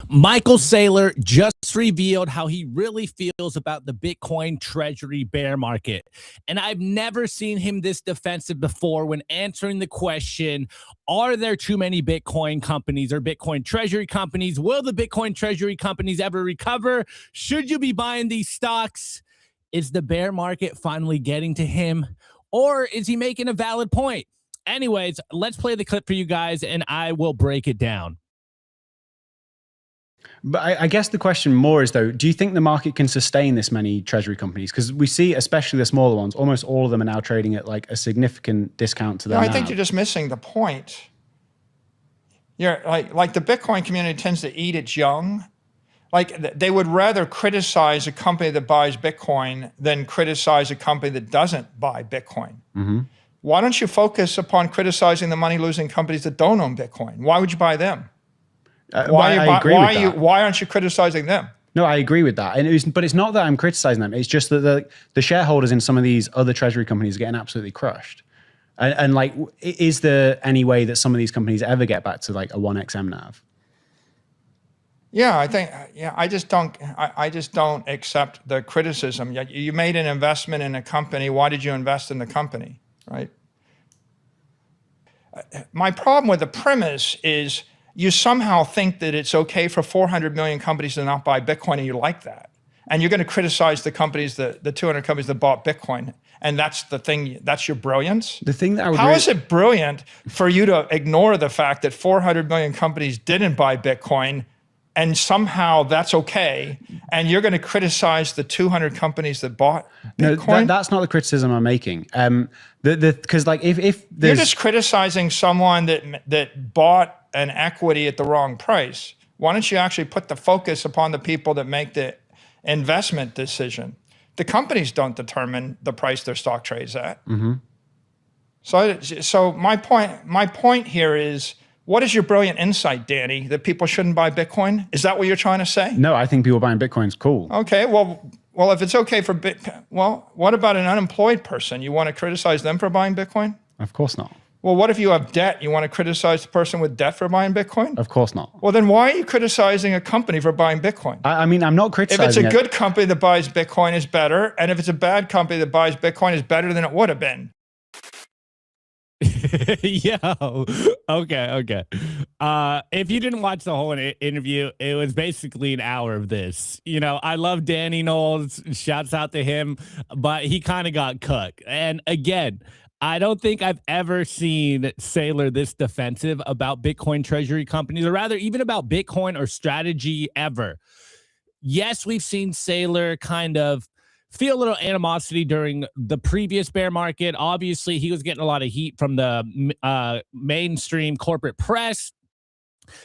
Michael Saylor just revealed how he really feels about the Bitcoin Treasury bear market. And I've never seen him this defensive before when answering the question, are there too many Bitcoin companies or Bitcoin Treasury companies? Will the Bitcoin Treasury companies ever recover? Should you be buying these stocks? Is the bear market finally getting to him? Or is he making a valid point? Anyways, let's play the clip for you guys and I will break it down. But I guess the question more is, though, do you think the market can sustain this many treasury companies? Because we see, especially the smaller ones, almost all of them are now trading at like a significant discount to their I think you're just missing the point. You're like the Bitcoin community tends to eat its young. Like they would rather criticize a company that buys Bitcoin than criticize a company that doesn't buy Bitcoin. Mm-hmm. Why don't you focus upon criticizing the money-losing companies that don't own Bitcoin? Why would you buy them? Why aren't you criticizing them? No, I agree with that. But it's not that I'm criticizing them. It's just that the shareholders in some of these other treasury companies are getting absolutely crushed. And like, is there any way that some of these companies ever get back to like a 1x MNAV? Yeah, I just don't accept the criticism. You made an investment in a company. Why did you invest in the company, right? My problem with the premise is you somehow think that it's okay for 400 million companies to not buy Bitcoin, and you like that. And you're going to criticize the companies, the 200 companies that bought Bitcoin. And that's the thing, that's your brilliance? The thing that I would How is it brilliant for you to ignore the fact that 400 million companies didn't buy Bitcoin and somehow that's okay, and you're going to criticize the 200 companies that bought Bitcoin? No, that's not the criticism I'm making. Because like if you're just criticizing someone that bought an equity at the wrong price, why don't you actually put the focus upon the people that make the investment decision? The companies don't determine the price their stock trades at. Mm-hmm. So my point here is, what is your brilliant insight, Danny, that people shouldn't buy Bitcoin? Is that what you're trying to say? No, I think people buying Bitcoin is cool. Okay, well, if it's okay for what about an unemployed person? You want to criticize them for buying Bitcoin? Of course not. Well, what if you have debt? You want to criticize the person with debt for buying Bitcoin? Of course not. Well, then why are you criticizing a company for buying Bitcoin? I mean, I'm not criticizing If it's a good company that buys Bitcoin, is better. And if it's a bad company that buys Bitcoin, is better than it would have been. Yo, okay. If you didn't watch the whole interview, it was basically an hour of this. You know, I love Danny Knowles. Shouts out to him, but he kind of got cooked. And again, I don't think I've ever seen Saylor this defensive about Bitcoin treasury companies, or rather even about Bitcoin or strategy ever. Yes, we've seen Saylor kind of feel a little animosity during the previous bear market. Obviously, he was getting a lot of heat from the mainstream corporate press.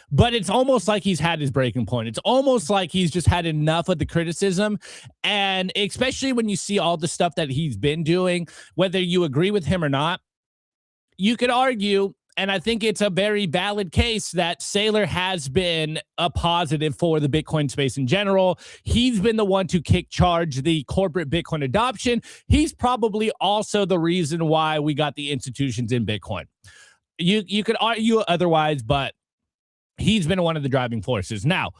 But it's almost like he's had his breaking point. It's almost like he's just had enough of the criticism. And especially when you see all the stuff that he's been doing, whether you agree with him or not, you could argue, and I think it's a very valid case, that Saylor has been a positive for the Bitcoin space in general. He's been the one to kick charge the corporate Bitcoin adoption. He's probably also the reason why we got the institutions in Bitcoin. You could argue otherwise, but he's been one of the driving forces. Now,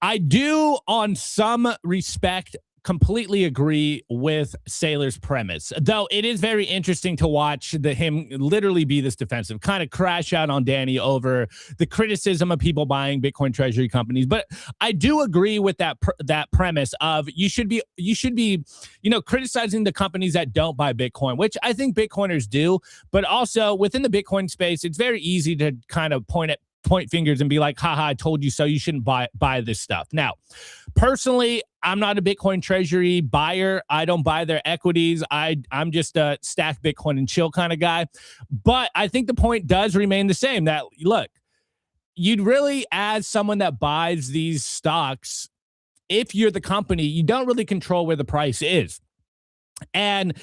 I do, on some respect, completely agree with Saylor's premise, though it is very interesting to watch him literally be this defensive, kind of crash out on Danny over the criticism of people buying Bitcoin treasury companies. But I do agree with that premise of you should be, you know, criticizing the companies that don't buy Bitcoin, which I think Bitcoiners do. But also within the Bitcoin space, it's very easy to kind of point fingers and be like, haha, I told you so, you shouldn't buy this stuff. Now, personally, I'm not a Bitcoin treasury buyer. I don't buy their equities. I'm just a stack Bitcoin and chill kind of guy. But I think the point does remain the same, that look, you'd really, as someone that buys these stocks, if you're the company, you don't really control where the price is. And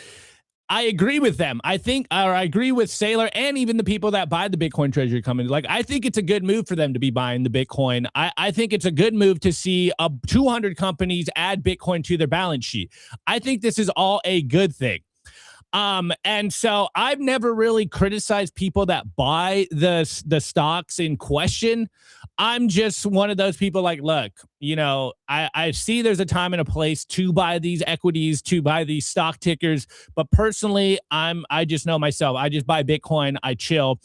I agree with them. I agree with Saylor and even the people that buy the Bitcoin treasury company. Like, I think it's a good move for them to be buying the Bitcoin. I think it's a good move to see 200 companies add Bitcoin to their balance sheet. I think this is all a good thing. And so I've never really criticized people that buy the stocks in question. I'm just one of those people like, look, you know, I see there's a time and a place to buy these equities, to buy these stock tickers. But personally, I just know myself. I just buy Bitcoin. I chill.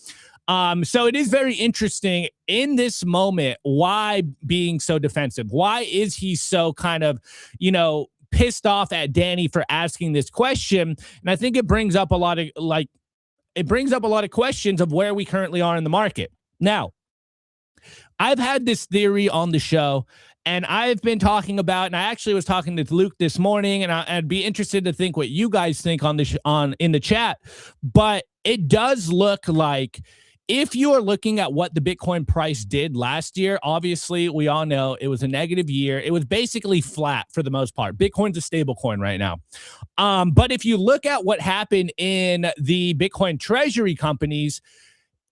So it is very interesting in this moment. Why being so defensive? Why is he so kind of, you know, pissed off at Danny for asking this question? And I think it brings up a lot of questions of where we currently are in the market. Now, I've had this theory on the show, and I've been talking about, and I actually was talking to Luke this morning, and I'd be interested to think what you guys think on in the chat. But it does look like, if you are looking at what the Bitcoin price did last year, obviously we all know it was a negative year. It was basically flat for the most part. Bitcoin's a stable coin right now. But if you look at what happened in the Bitcoin treasury companies,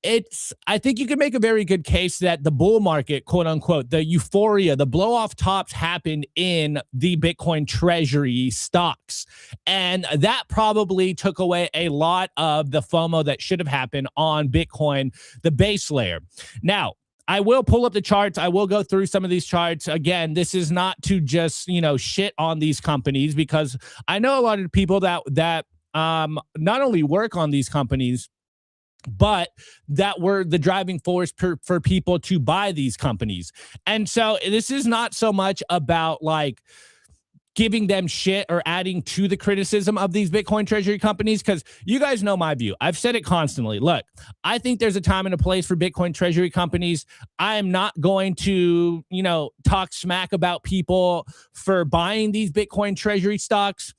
I think you could make a very good case that the bull market, quote unquote, the euphoria, the blow off tops happened in the Bitcoin treasury stocks. And that probably took away a lot of the FOMO that should have happened on Bitcoin, the base layer. Now, I will pull up the charts. I will go through some of these charts. Again, this is not to just, you know, shit on these companies, because I know a lot of people that not only work on these companies, but that were the driving force for people to buy these companies. And so this is not so much about like giving them shit or adding to the criticism of these Bitcoin treasury companies, because you guys know my view. I've said it constantly. Look, I think there's a time and a place for Bitcoin treasury companies. I am not going to, you know, talk smack about people for buying these Bitcoin treasury stocks.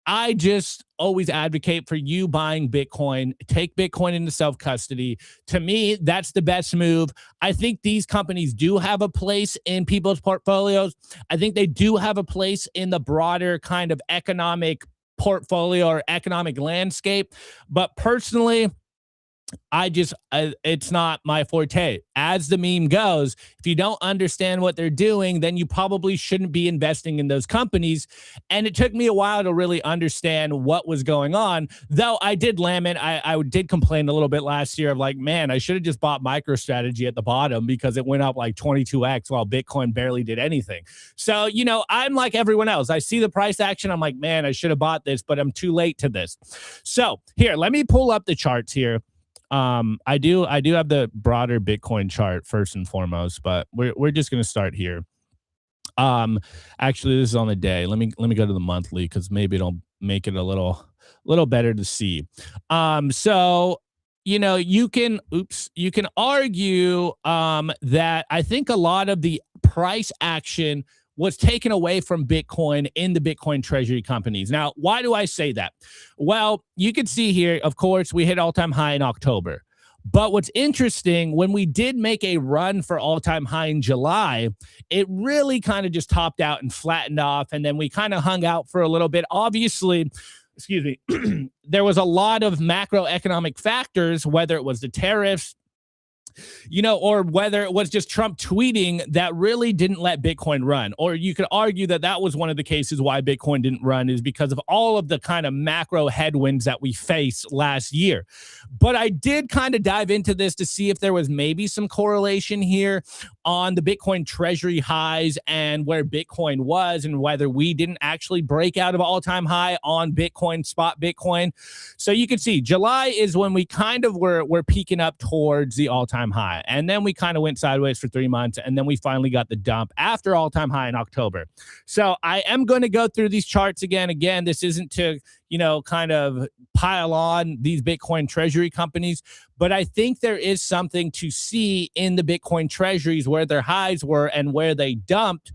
I just always advocate for you buying Bitcoin. Take Bitcoin into self-custody. To me, that's the best move. I think these companies do have a place in people's portfolios. I think they do have a place in the broader kind of economic portfolio or economic landscape. But personally, it's not my forte. As the meme goes, if you don't understand what they're doing, then you probably shouldn't be investing in those companies. And it took me a while to really understand what was going on, though I did lament. I did complain a little bit last year of like, man, I should have just bought MicroStrategy at the bottom because it went up like 22x while Bitcoin barely did anything. So, you know, I'm like everyone else. I see the price action. I'm like, man, I should have bought this, but I'm too late to this. So here, let me pull up the charts here. I do have the broader Bitcoin chart first and foremost, but we're just going to start here. Actually, this is on the day. Let me go to the monthly, because maybe it'll make it a little better to see. So, you know, you can argue that I think a lot of the price action was taken away from Bitcoin in the Bitcoin treasury companies. Now, why do I say that? Well, you can see here, of course, we hit all-time high in October. But what's interesting, when we did make a run for all-time high in July, it really kind of just topped out and flattened off, and then we kind of hung out for a little bit. Obviously, excuse me, there was a lot of macroeconomic factors, whether it was the tariffs, you know, or whether it was just Trump tweeting, that really didn't let Bitcoin run. Or you could argue that that was one of the cases why Bitcoin didn't run, is because of all of the kind of macro headwinds that we faced last year. But I did kind of dive into this to see if there was maybe some correlation here on the Bitcoin treasury highs and where Bitcoin was, and whether we didn't actually break out of all-time high on Bitcoin, spot Bitcoin. So you can see July is when we kind of were peaking up towards the all-time high. And then we kind of went sideways for 3 months. And then we finally got the dump after all-time high in October. So I am going to go through these charts again. Again, this isn't to, you know, kind of pile on these Bitcoin treasury companies, but I think there is something to see in the Bitcoin treasuries where their highs were and where they dumped,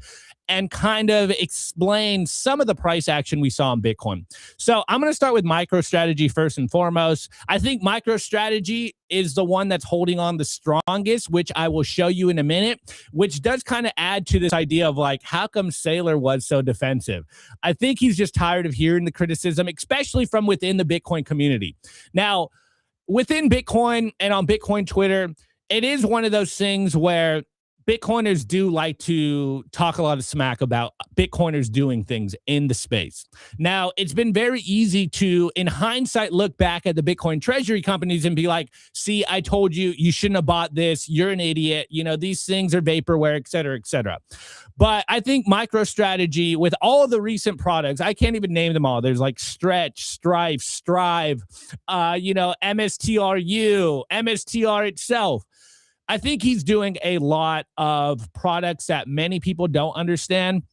and kind of explain some of the price action we saw in Bitcoin. So I'm going to start with MicroStrategy first and foremost. I think MicroStrategy is the one that's holding on the strongest, which I will show you in a minute, which does kind of add to this idea of like, how come Saylor was so defensive? I think he's just tired of hearing the criticism, especially from within the Bitcoin community. Now, within Bitcoin and on Bitcoin Twitter, it is one of those things where Bitcoiners do like to talk a lot of smack about Bitcoiners doing things in the space. Now, it's been very easy to, in hindsight, look back at the Bitcoin treasury companies and be like, see, I told you, you shouldn't have bought this. You're an idiot. You know, these things are vaporware, et cetera, et cetera. But I think MicroStrategy, with all of the recent products, I can't even name them all. There's like Stretch, Strive, MSTRU, MSTR itself. I think he's doing a lot of products that many people don't understand.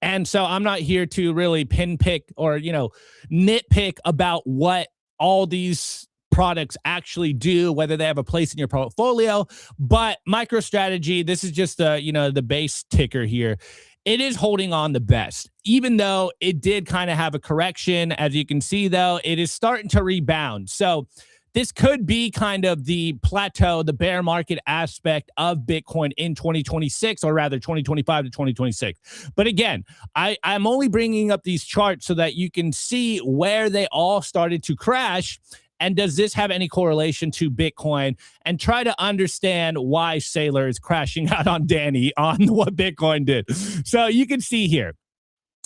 And so I'm not here to really pinpick or, nitpick about what all these products actually do, whether they have a place in your portfolio. But MicroStrategy, this is just the base ticker here. It is holding on the best, even though it did kind of have a correction. As you can see, though, it is starting to rebound. So this could be kind of the plateau, the bear market aspect of Bitcoin in 2026, or rather 2025 to 2026. But again, I'm only bringing up these charts so that you can see where they all started to crash. And does this have any correlation to Bitcoin? And try to understand why Saylor is crashing out on Danny on what Bitcoin did. So you can see here,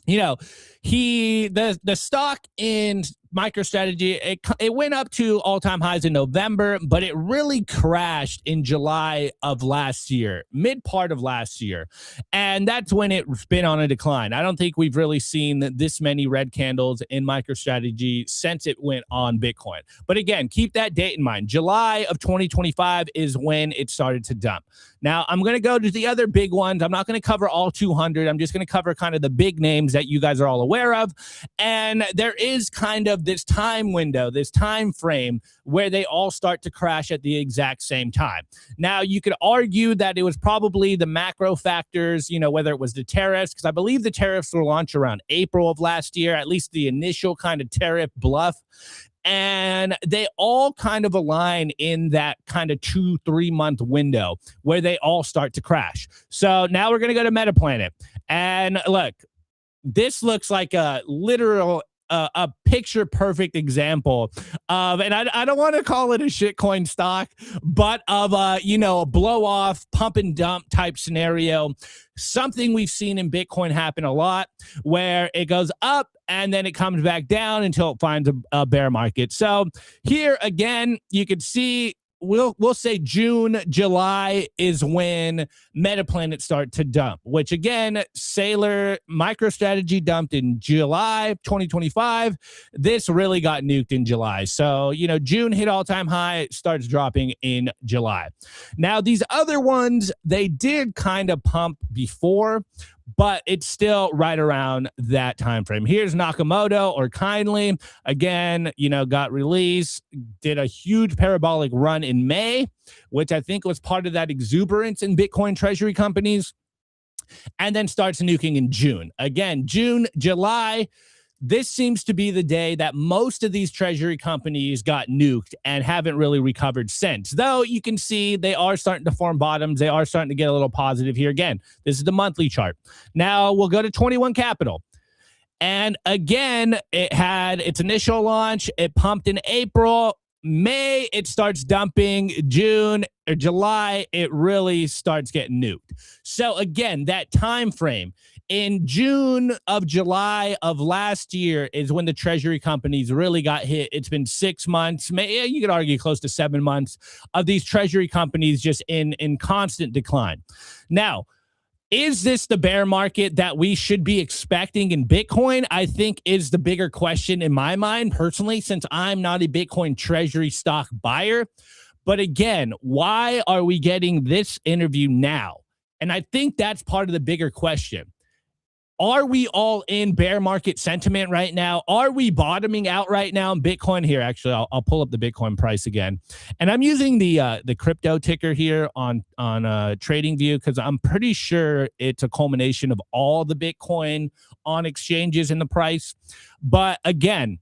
the stock in MicroStrategy, it went up to all-time highs in November, but it really crashed in July of last year, mid part of last year. And that's when it's been on a decline. I don't think we've really seen this many red candles in MicroStrategy since it went on Bitcoin. But again, keep that date in mind. July of 2025 is when it started to dump. Now, I'm going to go to the other big ones. I'm not going to cover all 200. I'm just going to cover kind of the big names that you guys are all aware of. And there is kind of this time window, this time frame where they all start to crash at the exact same time. Now, you could argue that it was probably the macro factors, whether it was the tariffs, because I believe the tariffs were launched around April of last year, at least the initial kind of tariff bluff. And they all kind of align in that kind of 2-3 month window where they all start to crash. So now we're going to go to Metaplanet. And look, this looks like a literal a picture perfect example of, and I don't want to call it a shitcoin stock, but of a blow off, pump and dump type scenario. Something we've seen in Bitcoin happen a lot, where it goes up and then it comes back down until it finds a bear market. So here again, you can see we'll say June, July is when Metaplanet start to dump, which again, Saylor MicroStrategy dumped in July 2025. This really got nuked in July. So, June hit all-time high, starts dropping in July. Now, these other ones, they did kind of pump before, but it's still right around that time frame. Here's Nakamoto or Kindly. Again, got released, did a huge parabolic run in May, which I think was part of that exuberance in Bitcoin treasury companies, and then starts nuking in June. Again, June, July, this seems to be the day that most of these treasury companies got nuked and haven't really recovered since. Though you can see they are starting to form bottoms. They are starting to get a little positive here. Again, this is the monthly chart. Now we'll go to 21 Capital. And again, it had its initial launch. It pumped in April. May, it starts dumping. June or July, it really starts getting nuked. So again, that time frame. In June of July of last year is when the treasury companies really got hit. It's been 6 months, you could argue close to 7 months of these treasury companies just in constant decline. Now, is this the bear market that we should be expecting in Bitcoin? I think is the bigger question in my mind, personally, since I'm not a Bitcoin treasury stock buyer. But again, why are we getting this interview now? And I think that's part of the bigger question. Are we all in bear market sentiment right now? Are we bottoming out right now in Bitcoin? Here, actually, I'll pull up the Bitcoin price again. And I'm using the crypto ticker here on TradingView because I'm pretty sure it's a culmination of all the Bitcoin on exchanges in the price. But again,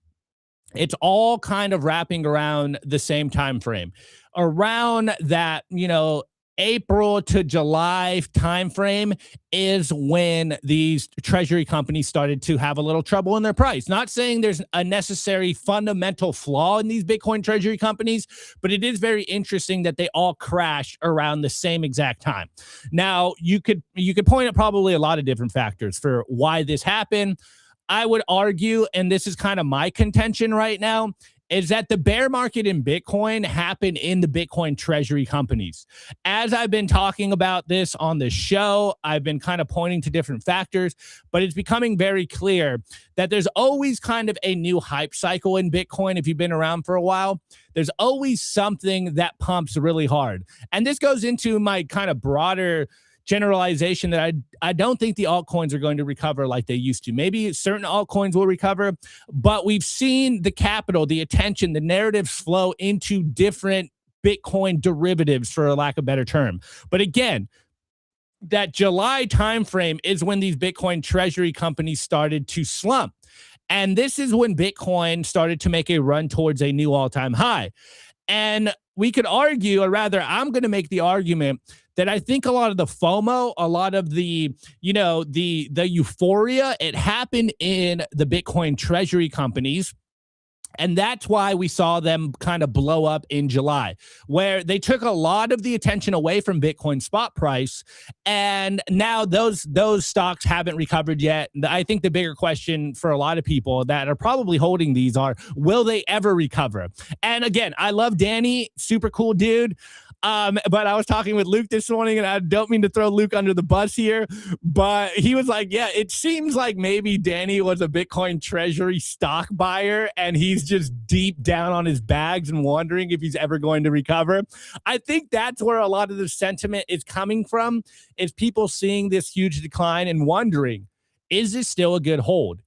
it's all kind of wrapping around the same time frame. Around that, April to July timeframe is when these treasury companies started to have a little trouble in their price. Not saying there's a necessary fundamental flaw in these Bitcoin treasury companies, but it is very interesting that they all crashed around the same exact time. Now, you could point at probably a lot of different factors for why this happened. I would argue, and this is kind of my contention right now, is that the bear market in Bitcoin happened in the Bitcoin treasury companies. As I've been talking about this on the show, I've been kind of pointing to different factors, but it's becoming very clear that there's always kind of a new hype cycle in Bitcoin. If you've been around for a while, there's always something that pumps really hard. And this goes into my kind of broader generalization that I don't think the altcoins are going to recover like they used to. Maybe certain altcoins will recover, but we've seen the capital, the attention, the narratives flow into different Bitcoin derivatives, for a lack of a better term. But again, that July timeframe is when these Bitcoin treasury companies started to slump. And this is when Bitcoin started to make a run towards a new all-time high. And we could argue, or rather, I'm going to make the argument that I think a lot of the FOMO, a lot of the, the euphoria, it happened in the Bitcoin treasury companies. And that's why we saw them kind of blow up in July, where they took a lot of the attention away from Bitcoin spot price. And now those stocks haven't recovered yet. I think the bigger question for a lot of people that are probably holding these are, will they ever recover? And again, I love Danny, super cool dude. But I was talking with Luke this morning, and I don't mean to throw Luke under the bus here, but he was like, yeah, it seems like maybe Danny was a Bitcoin treasury stock buyer, and he's just deep down on his bags and wondering if he's ever going to recover. I think that's where a lot of the sentiment is coming from, is people seeing this huge decline and wondering, is this still a good hold?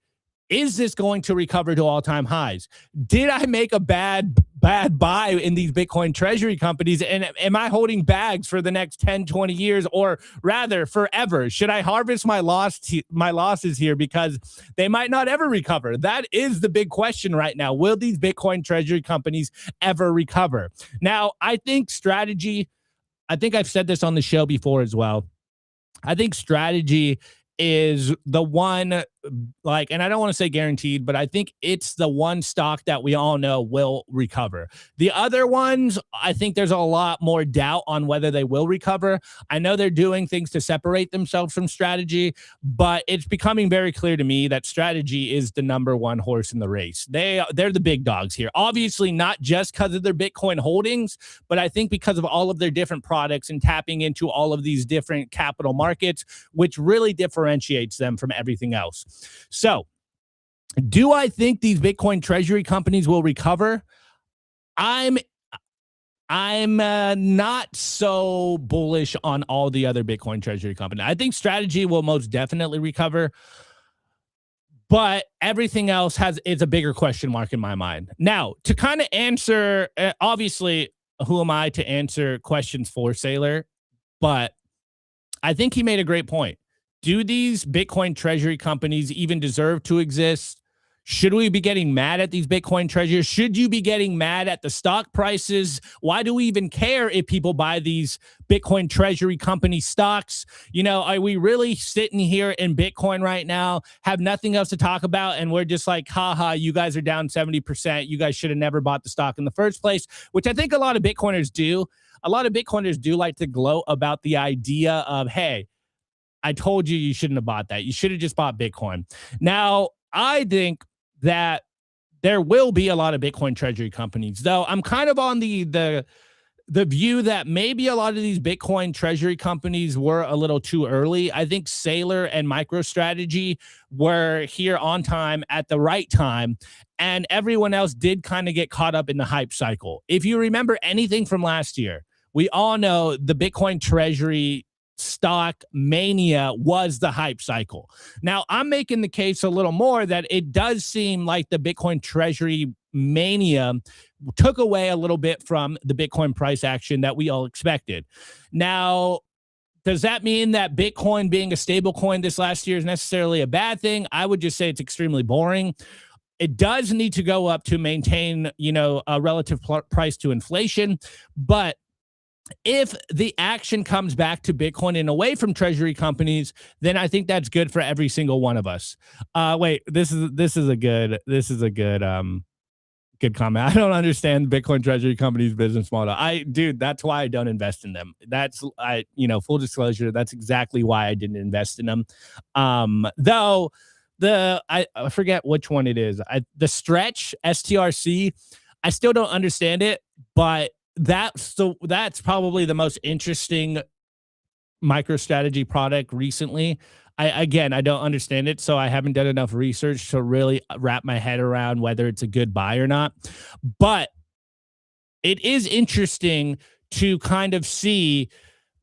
Is this going to recover to all-time highs? Did I make a bad buy in these Bitcoin treasury companies? And am I holding bags for the next 10, 20 years, or rather forever? Should I harvest my losses here because they might not ever recover? That is the big question right now. Will these Bitcoin treasury companies ever recover? Now, I think strategy, I think I've said this on the show before as well. I think strategy is the one, like, and I don't want to say guaranteed, but I think it's the one stock that we all know will recover. The other ones, I think there's a lot more doubt on whether they will recover. I know they're doing things to separate themselves from strategy, but it's becoming very clear to me that strategy is the number one horse in the race. They're the big dogs here. Obviously, not just because of their Bitcoin holdings, but I think because of all of their different products and tapping into all of these different capital markets, which really differentiates them from everything else. So, do I think these Bitcoin treasury companies will recover? I'm not so bullish on all the other Bitcoin treasury companies. I think strategy will most definitely recover, but everything else is a bigger question mark in my mind. Now, to kind of answer, obviously, who am I to answer questions for Saylor? But I think he made a great point. Do these Bitcoin treasury companies even deserve to exist? Should we be getting mad at these Bitcoin treasuries? Should you be getting mad at the stock prices? Why do we even care if people buy these Bitcoin treasury company stocks? You know, are we really sitting here in Bitcoin right now, have nothing else to talk about, and we're just like, haha, you guys are down 70%. You guys should have never bought the stock in the first place, which I think a lot of Bitcoiners do. A lot of Bitcoiners do like to gloat about the idea of, hey, I told you you shouldn't have bought that. You should have just bought Bitcoin. Now, I think that there will be a lot of Bitcoin treasury companies, though I'm kind of on the view that maybe a lot of these Bitcoin treasury companies were a little too early. I think Saylor and MicroStrategy were here on time at the right time, and everyone else did kind of get caught up in the hype cycle. If you remember anything from last year, we all know the Bitcoin treasury stock mania was the hype cycle. Now, I'm making the case a little more that it does seem like the Bitcoin treasury mania took away a little bit from the Bitcoin price action that we all expected. Now, does that mean that Bitcoin being a stable coin this last year is necessarily a bad thing? I would just say it's extremely boring. It does need to go up to maintain, a relative price to inflation, but if the action comes back to Bitcoin and away from treasury companies, then I think that's good for every single one of us. Wait, this is a good good comment. I don't understand Bitcoin treasury companies' business model. Dude, that's why I don't invest in them. Full disclosure, that's exactly why I didn't invest in them. Though I forget which one it is. The stretch STRC, I still don't understand it, but that's probably the most interesting MicroStrategy product recently. I don't understand it, so I haven't done enough research to really wrap my head around whether it's a good buy or not. But it is interesting to kind of see,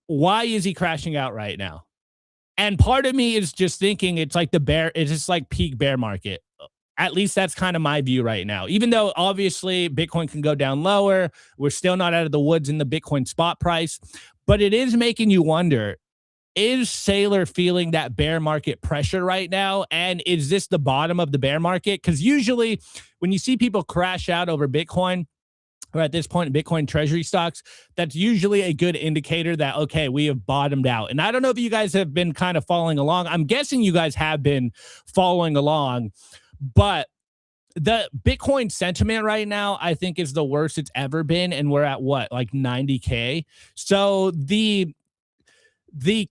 why is he crashing out right now? And part of me is just thinking it's just like peak bear market. At least that's kind of my view right now. Even though obviously Bitcoin can go down lower, we're still not out of the woods in the Bitcoin spot price, but it is making you wonder, is Saylor feeling that bear market pressure right now? And is this the bottom of the bear market? Because usually when you see people crash out over Bitcoin, or at this point, Bitcoin treasury stocks, that's usually a good indicator that, okay, we have bottomed out. And I don't know if you guys have been kind of following along. I'm guessing you guys have been following along, but the Bitcoin sentiment right now, I think, is the worst it's ever been. And we're at what, like 90K? So the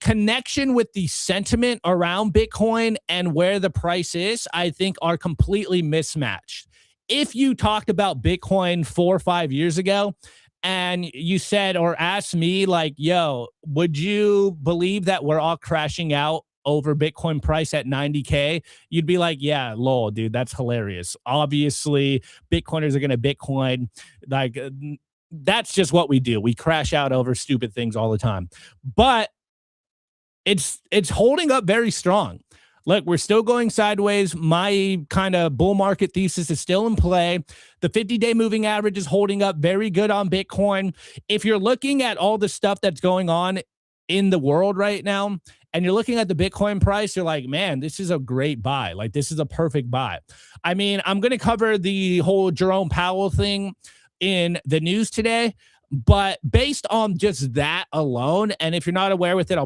connection with the sentiment around Bitcoin and where the price is, I think, are completely mismatched. If you talked about Bitcoin 4 or 5 years ago and you said or asked me like, yo, would you believe that we're all crashing out over Bitcoin price at 90K? You'd be like, yeah, lol, dude, that's hilarious. Obviously, Bitcoiners are going to Bitcoin. Like, that's just what we do. We crash out over stupid things all the time. But it's holding up very strong. Look, we're still going sideways. My kind of bull market thesis is still in play. The 50-day moving average is holding up very good on Bitcoin. If you're looking at all the stuff that's going on in the world right now, and you're looking at the Bitcoin price, you're like, man, this is a great buy. Like, this is a perfect buy. I mean, I'm going to cover the whole Jerome Powell thing in the news today. But based on just that alone, and if you're not aware with it, I'll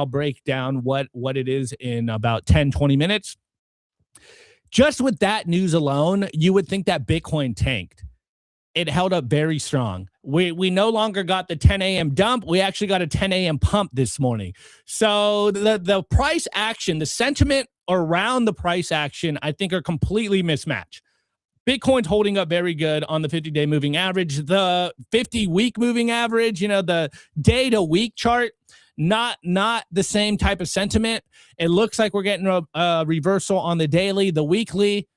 break down what it is in about 10, 20 minutes. Just with that news alone, you would think that Bitcoin tanked. It held up very strong. We no longer got the 10 a.m. dump. We actually got a 10 a.m. pump this morning. So the price action, the sentiment around the price action, I think, are completely mismatched. Bitcoin's holding up very good on the 50-day moving average. The 50-week moving average, the day-to-week chart, not the same type of sentiment. It looks like we're getting a reversal on the daily. The weekly,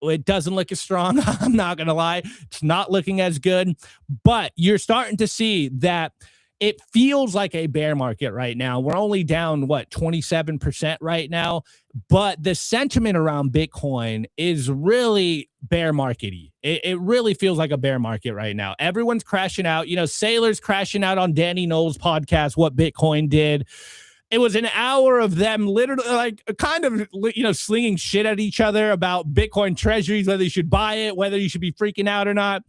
it doesn't look as strong. I'm not going to lie. It's not looking as good. But you're starting to see that it feels like a bear market right now. We're only down, 27% right now. But the sentiment around Bitcoin is really bear market-y. It really feels like a bear market right now. Everyone's crashing out. Saylor's crashing out on Danny Knowles' podcast, What Bitcoin Did. It was an hour of them literally slinging shit at each other about Bitcoin treasuries, whether you should buy it, whether you should be freaking out or not.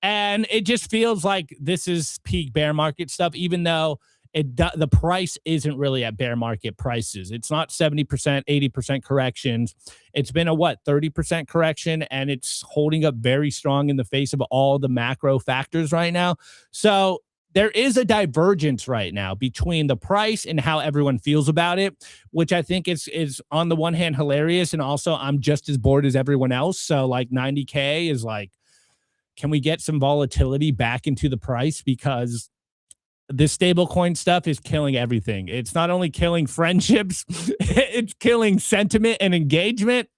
And it just feels like this is peak bear market stuff, even though the price isn't really at bear market prices. It's not 70%, 80% corrections. It's been a 30% correction, and it's holding up very strong in the face of all the macro factors right now. So there is a divergence right now between the price and how everyone feels about it, which I think is on the one hand hilarious, and also I'm just as bored as everyone else. So like 90K is like, can we get some volatility back into the price? Because this stablecoin stuff is killing everything. It's not only killing friendships, it's killing sentiment and engagement.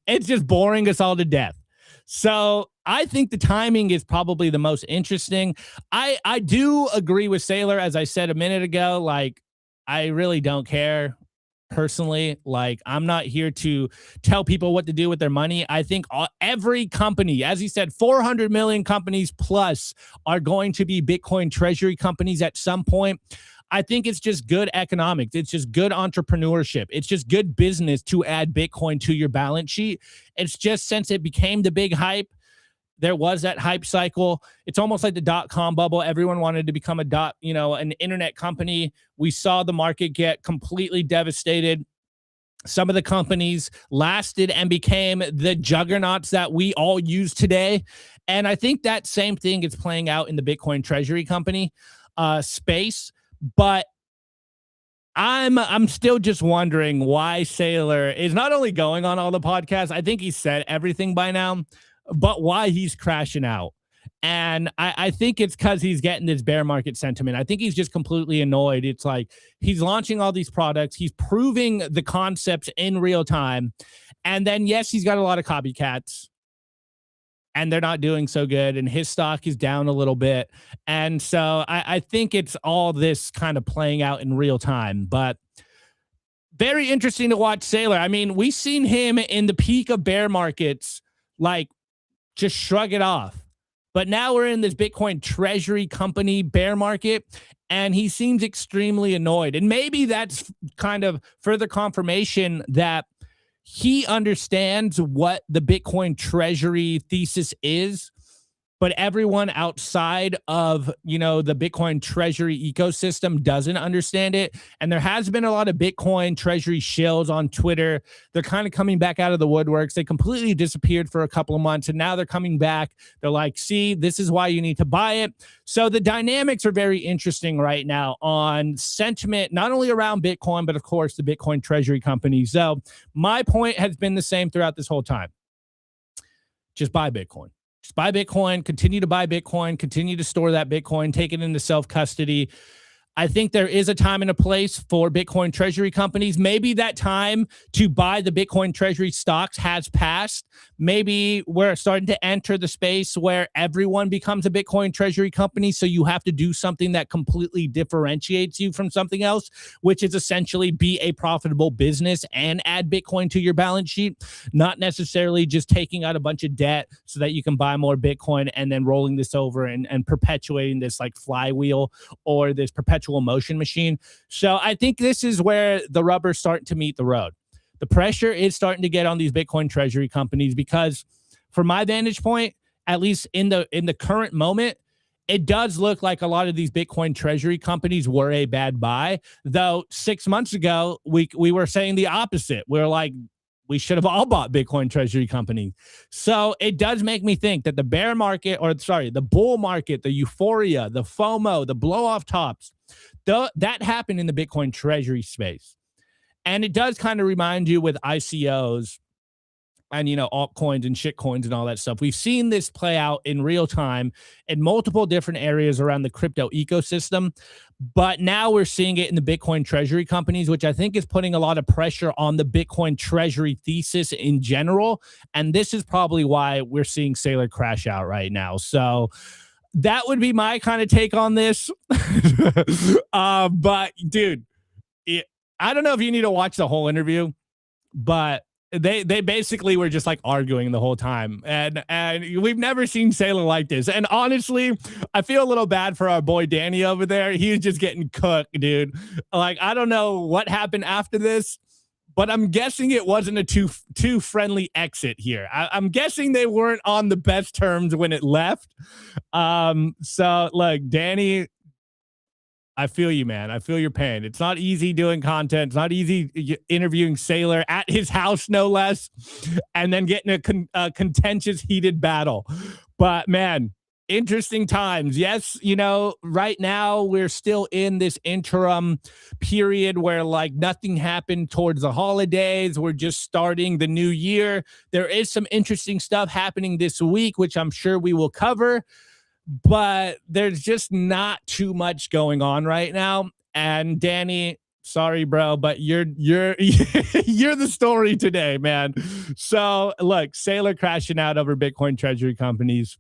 It's just boring us all to death. So I think the timing is probably the most interesting. I do agree with Saylor, as I said a minute ago. Like, I really don't care. Personally, like, I'm not here to tell people what to do with their money. I think every company, as he said, 400 million companies plus are going to be Bitcoin treasury companies at some point. I think it's just good economics. It's just good entrepreneurship. It's just good business to add Bitcoin to your balance sheet. It's just, since it became the big hype, there was that hype cycle. It's almost like the dot-com bubble. Everyone wanted to become an internet company. We saw the market get completely devastated. Some of the companies lasted and became the juggernauts that we all use today. And I think that same thing is playing out in the Bitcoin Treasury company space. But I'm still just wondering why Saylor is not only going on all the podcasts, I think he said everything by now, but why he's crashing out. And I think it's because he's getting this bear market sentiment. I think he's just completely annoyed. It's like he's launching all these products. He's proving the concepts in real time. And then, yes, he's got a lot of copycats. And they're not doing so good. And his stock is down a little bit. And so I think it's all this kind of playing out in real time. But very interesting to watch Saylor. I mean, we've seen him in the peak of bear markets, like just shrug it off. But now we're in this Bitcoin Treasury company bear market, and he seems extremely annoyed. And maybe that's kind of further confirmation that he understands what the Bitcoin Treasury thesis is, but everyone outside of, the Bitcoin Treasury ecosystem doesn't understand it. And there has been a lot of Bitcoin Treasury shills on Twitter. They're kind of coming back out of the woodworks. They completely disappeared for a couple of months, and now they're coming back. They're like, see, this is why you need to buy it. So the dynamics are very interesting right now on sentiment, not only around Bitcoin, but of course the Bitcoin Treasury company. So my point has been the same throughout this whole time. Just buy Bitcoin. Just buy Bitcoin, continue to buy Bitcoin, continue to store that Bitcoin, take it into self-custody. I think there is a time and a place for Bitcoin Treasury companies. Maybe that time to buy the Bitcoin Treasury stocks has passed. Maybe we're starting to enter the space where everyone becomes a Bitcoin Treasury company. So you have to do something that completely differentiates you from something else, which is essentially be a profitable business and add Bitcoin to your balance sheet, not necessarily just taking out a bunch of debt so that you can buy more Bitcoin and then rolling this over and perpetuating this like flywheel or this perpetual motion machine. So I think this is where the rubber's starting to meet the road. The pressure is starting to get on these Bitcoin Treasury companies because, from my vantage point, at least in the current moment, it does look like a lot of these Bitcoin Treasury companies were a bad buy. Though 6 months ago, we were saying the opposite. We were like, we should have all bought Bitcoin Treasury companies. So it does make me think that the the bull market, the euphoria, the FOMO, the blow off tops, that happened in the Bitcoin Treasury space. And it does kind of remind you with ICOs and, altcoins and shitcoins and all that stuff. We've seen this play out in real time in multiple different areas around the crypto ecosystem. But now we're seeing it in the Bitcoin Treasury companies, which I think is putting a lot of pressure on the Bitcoin Treasury thesis in general. And this is probably why we're seeing Saylor crash out right now. So that would be my kind of take on this. But dude, I don't know if you need to watch the whole interview, but they basically were just like arguing the whole time, and we've never seen Saylor like this. And honestly, I feel a little bad for our boy Danny over there. He was just getting cooked, dude. Like, I don't know what happened after this, but I'm guessing it wasn't a too friendly exit here. I'm guessing they weren't on the best terms when it left. So look, Danny, I feel you, man. I feel your pain. It's not easy doing content. It's not easy interviewing Saylor at his house, no less, and then getting a contentious, heated battle. But man, interesting times. Yes, right now we're still in this interim period where like nothing happened towards the holidays. We're just starting the new year. There is some interesting stuff happening this week, which I'm sure we will cover. But there's just not too much going on right now. And Danny, sorry, bro, but you're you're the story today, man. So look, Saylor crashing out over Bitcoin Treasury companies.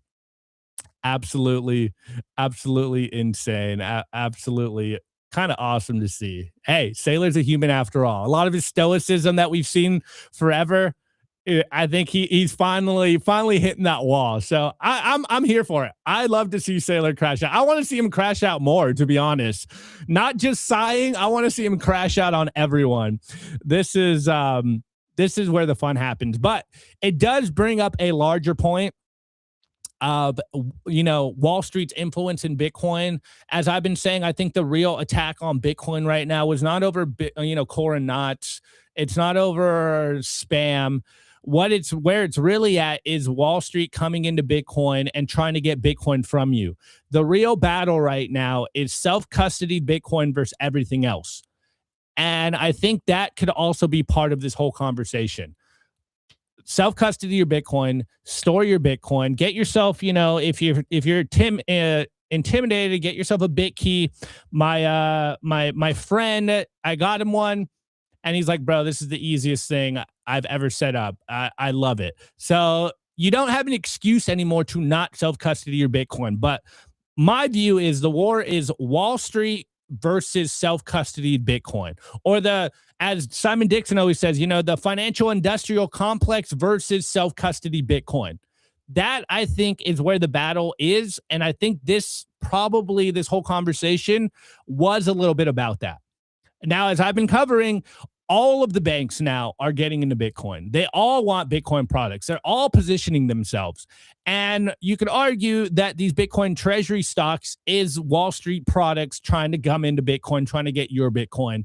Absolutely insane. Absolutely kind of awesome to see. Hey, Saylor's a human after all. A lot of his stoicism that we've seen forever, I think he's finally hitting that wall. So I'm here for it. I love to see Saylor crash out. I want to see him crash out more, to be honest. Not just sighing. I want to see him crash out on everyone. This is where the fun happens. But it does bring up a larger point of, Wall Street's influence in Bitcoin. As I've been saying, I think the real attack on Bitcoin right now was not over, core and knots. It's not over spam. Where it's really at is Wall Street coming into Bitcoin and trying to get Bitcoin from you. The real battle right now is self-custody Bitcoin versus everything else. And I think that could also be part of this whole conversation. Self-custody your Bitcoin, store your Bitcoin, get yourself, if you're intimidated, get yourself a BitKey. My friend, I got him one, and he's like, bro, this is the easiest thing I've ever set up. I love it. So you don't have an excuse anymore to not self-custody your Bitcoin. But my view is the war is Wall Street versus self-custody Bitcoin, or as Simon Dixon always says, the financial industrial complex versus self-custody Bitcoin. That, I think, is where the battle is. And I think this whole conversation was a little bit about that. Now, as I've been covering, all of the banks now are getting into Bitcoin. They all want Bitcoin products. They're all positioning themselves. And you could argue that these Bitcoin treasury stocks is Wall Street products trying to come into Bitcoin, trying to get your Bitcoin.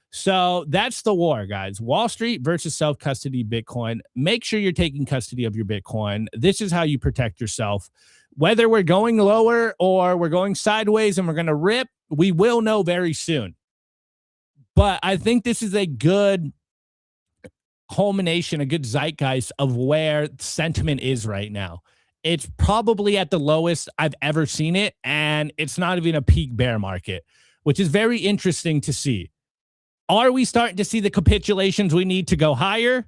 So that's the war, guys. Wall Street versus self-custody Bitcoin. Make sure you're taking custody of your Bitcoin. This is how you protect yourself. Whether we're going lower or we're going sideways and we're going to rip, we will know very soon. But I think this is a good culmination, a good zeitgeist of where sentiment is right now. It's probably at the lowest I've ever seen it, and it's not even a peak bear market, which is very interesting to see. Are we starting to see the capitulations we need to go higher?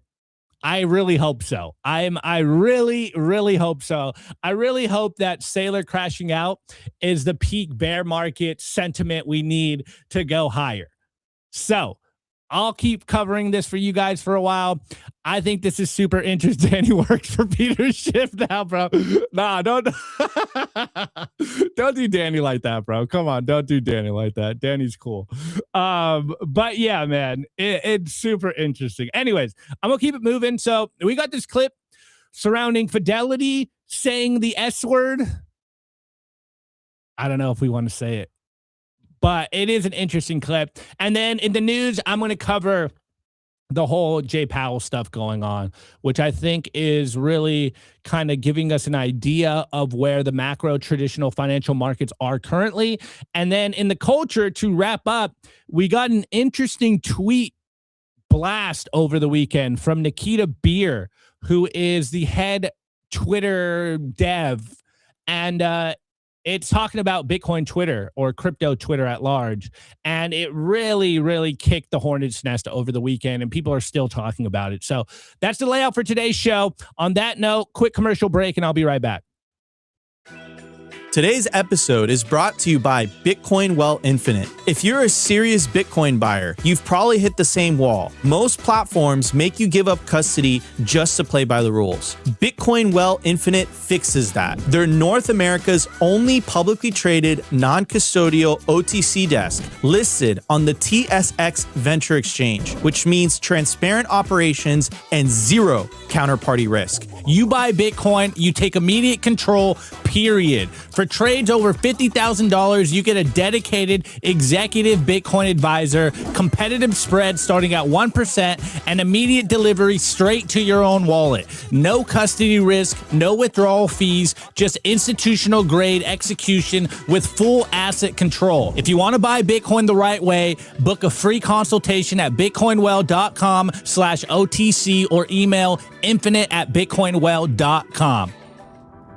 I really hope so. I really, really hope so. I really hope that Saylor crashing out is the peak bear market sentiment we need to go higher. So I'll keep covering this for you guys for a while. I think this is super interesting. He works for Peter Schiff now, bro. Nah, don't do Danny like that, bro. Come on, don't do Danny like that. Danny's cool. But yeah, man, it's super interesting. Anyways, I'm gonna keep it moving. So we got this clip surrounding Fidelity saying the S word. I don't know if we want to say it, but it is an interesting clip. And then in the news, I'm going to cover the whole JPow stuff going on, which I think is really kind of giving us an idea of where the macro traditional financial markets are currently. And then in the culture, to wrap up, we got an interesting tweet blast over the weekend from Nikita Beer, who is the head Twitter dev. And it's talking about Bitcoin Twitter or crypto Twitter at large. And it really, really kicked the hornet's nest over the weekend, and people are still talking about it. So that's the layout for today's show. On that note, quick commercial break, and I'll be right back. Today's episode is brought to you by Bitcoin Well Infinite. If you're a serious Bitcoin buyer, you've probably hit the same wall. Most platforms make you give up custody just to play by the rules. Bitcoin Well Infinite fixes that. They're North America's only publicly traded, non-custodial OTC desk listed on the TSX Venture Exchange, which means transparent operations and zero counterparty risk. You buy Bitcoin, you take immediate control, period. For trades over $50,000, you get a dedicated executive Bitcoin advisor, competitive spread starting at 1%, and immediate delivery straight to your own wallet. No custody risk, no withdrawal fees, just institutional grade execution with full asset control. If you want to buy Bitcoin the right way, book a free consultation at bitcoinwell.com/OTC or email infinite@bitcoinwell.com.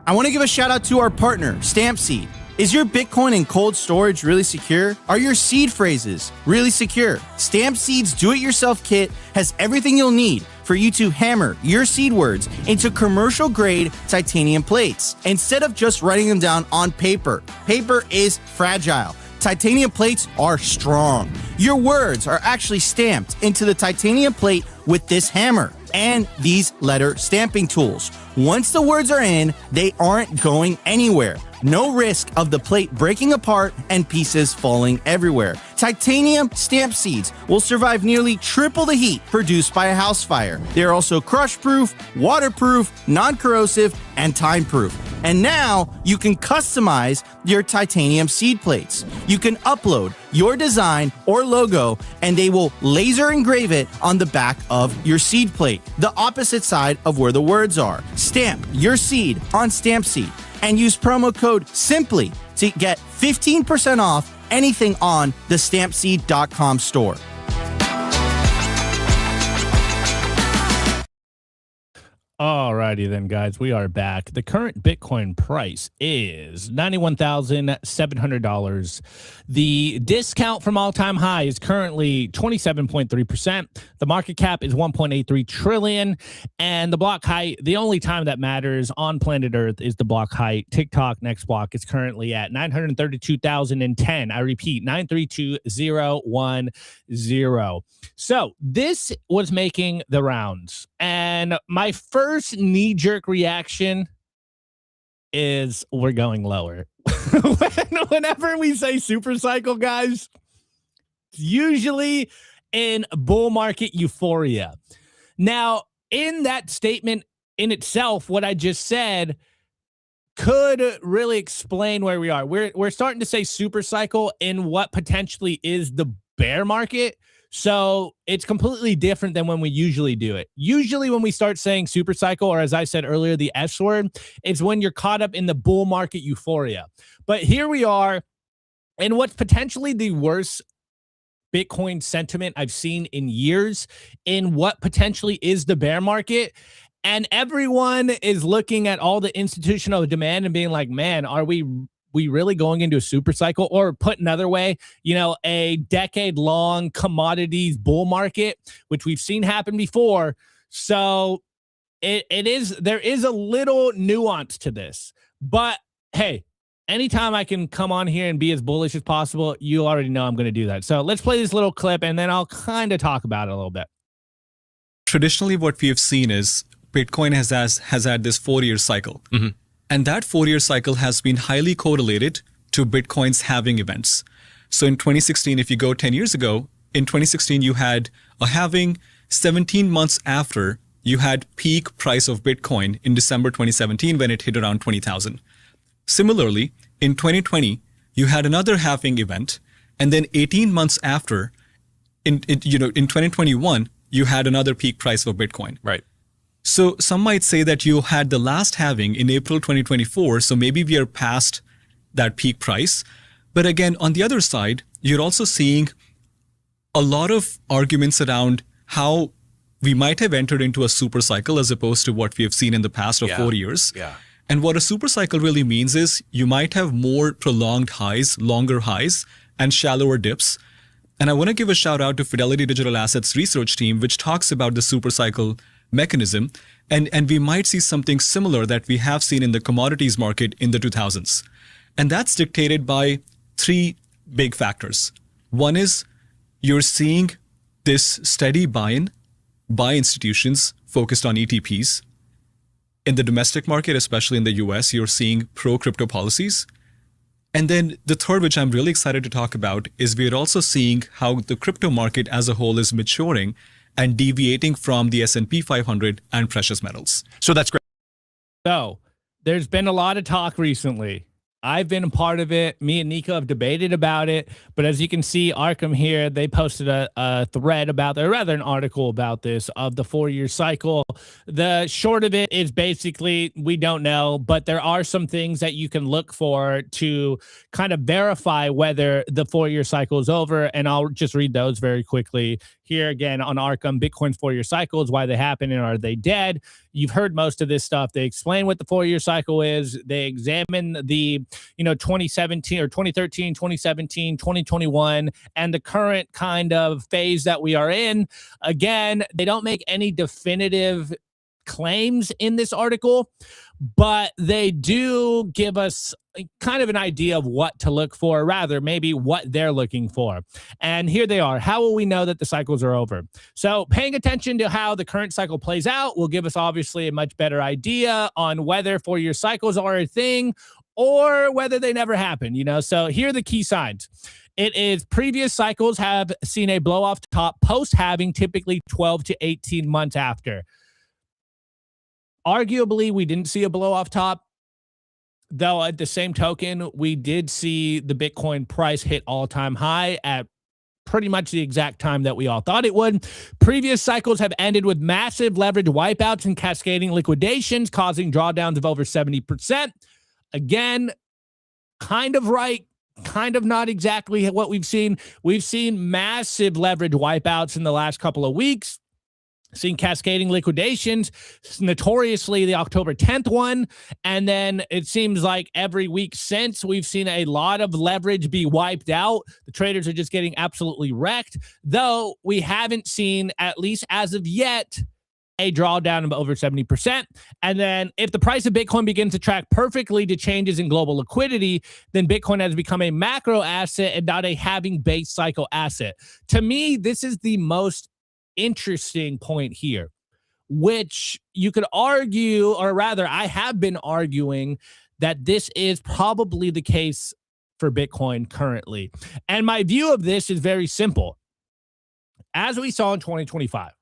I want to give a shout out to our partner, Stampseed. Is your Bitcoin in cold storage really secure? Are your seed phrases really secure? Stampseed's do-it-yourself kit has everything you'll need for you to hammer your seed words into commercial-grade titanium plates instead of just writing them down on paper. Paper is fragile. Titanium plates are strong. Your words are actually stamped into the titanium plate with this hammer and these letter stamping tools. Once the words are in, they aren't going anywhere. No risk of the plate breaking apart and pieces falling everywhere. Titanium stamp seeds will survive nearly triple the heat produced by a house fire. They are also crush-proof, waterproof, non-corrosive, and time-proof. And now you can customize your titanium seed plates. You can upload your design or logo and they will laser engrave it on the back of your seed plate, the opposite side of where the words are. Stamp your seed on StampSeed and use promo code SIMPLY to get 15% off anything on the stampseed.com store. Alrighty then, guys, we are back. The current Bitcoin price is $91,700. The discount from all-time high is currently 27.3%. The market cap is 1.83 trillion, and the block height, the only time that matters on planet Earth is the block height. TikTok next block is currently at 932,010. I repeat, 932010. So this was making the rounds, and my first knee-jerk reaction is we're going lower. Whenever we say super cycle, guys, it's usually in bull market euphoria. Now, in that statement in itself, what I just said could really explain where we are. We're starting to say super cycle in what potentially is the bear market. So it's completely different than when we usually do it. Usually when we start saying super cycle, or as I said earlier, the S word, it's when you're caught up in the bull market euphoria. But here we are in what's potentially the worst Bitcoin sentiment I've seen in years, in what potentially is the bear market. And everyone is looking at all the institutional demand and being like, man, are we really going into a super cycle? Or put another way, you know, a decade-long commodities bull market, which we've seen happen before. So there is a little nuance to this. But hey, anytime I can come on here and be as bullish as possible, you already know I'm going to do that. So let's play this little clip and then I'll kind of talk about it a little bit. Traditionally, what we have seen is Bitcoin has had this 4-year cycle. Mm-hmm. And that 4-year cycle has been highly correlated to Bitcoin's halving events. So in 2016, if you go 10 years ago, in 2016, you had a halving. 17 months after, you had peak price of Bitcoin in December 2017 when it hit around 20,000. Similarly, in 2020, you had another halving event. And then 18 months after, in 2021, you had another peak price of Bitcoin. Right. So some might say that you had the last halving in April 2024, so maybe we are past that peak price. But again, on the other side, you're also seeing a lot of arguments around how we might have entered into a super cycle as opposed to what we have seen in the past of 4 years. Yeah. And what a super cycle really means is you might have more prolonged highs, longer highs, and shallower dips. And I want to give a shout out to Fidelity Digital Assets research team, which talks about the super cycle mechanism, and we might see something similar that we have seen in the commodities market in the 2000s. And that's dictated by 3 big factors. One is you're seeing this steady buy-in by institutions focused on ETPs. In the domestic market, especially in the US, you're seeing pro-crypto policies. And then the third, which I'm really excited to talk about, is we're also seeing how the crypto market as a whole is maturing and deviating from the S&P 500 and precious metals. So that's great. So there's been a lot of talk recently. I've been a part of it. Me and Nico have debated about it. But as you can see, Arkham here, they posted a thread about, or rather an article about this, of the 4-year cycle. The short of it is basically, we don't know, but there are some things that you can look for to kind of verify whether the 4-year cycle is over. And I'll just read those very quickly. Here again on Arkham, Bitcoin's 4-year cycles, why they happen and are they dead? You've heard most of this stuff. They explain what the 4-year cycle is. They examine the 2017 or 2013, 2017, 2021, and the current kind of phase that we are in. Again, they don't make any definitive claims in this article, but they do give us kind of an idea of what to look for, or rather maybe what they're looking for. And here they are. How will we know that the cycles are over? So paying attention to how the current cycle plays out will give us obviously a much better idea on whether 4-year cycles are a thing or whether they never happen, So here are the key signs. It is previous cycles have seen a blow off top post halving, typically 12 to 18 months after. Arguably, we didn't see a blow off top though at the same token, we did see the Bitcoin price hit all-time high at pretty much the exact time that we all thought it would. Previous cycles have ended with massive leverage wipeouts and cascading liquidations, causing drawdowns of over 70%. Again, kind of right, kind of not exactly what we've seen. We've seen massive leverage wipeouts in the last couple of weeks. Seen cascading liquidations, notoriously the October 10th one. And then it seems like every week since, we've seen a lot of leverage be wiped out. The traders are just getting absolutely wrecked, though we haven't seen, at least as of yet, a drawdown of over 70%. And then if the price of Bitcoin begins to track perfectly to changes in global liquidity, then Bitcoin has become a macro asset and not a halving-based cycle asset. To me, this is the most interesting point here, which you could argue, or rather I have been arguing, that this is probably the case for Bitcoin currently. And my view of this is very simple. As we saw in 2025,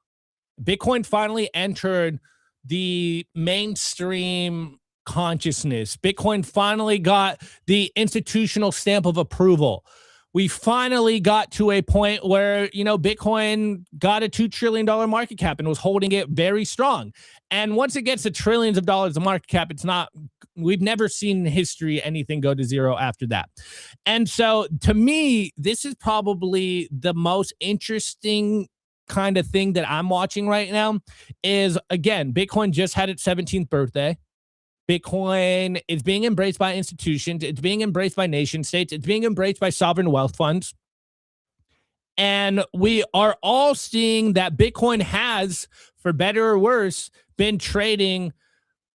Bitcoin finally entered the mainstream consciousness. Bitcoin finally got the institutional stamp of approval. We finally got to a point where, Bitcoin got a $2 trillion market cap and was holding it very strong. And once it gets to trillions of dollars of market cap, we've never seen in history anything go to zero after that. And so to me, this is probably the most interesting kind of thing that I'm watching right now is, again, Bitcoin just had its 17th birthday. Bitcoin is being embraced by institutions. It's being embraced by nation states. It's being embraced by sovereign wealth funds. And we are all seeing that Bitcoin has, for better or worse, been trading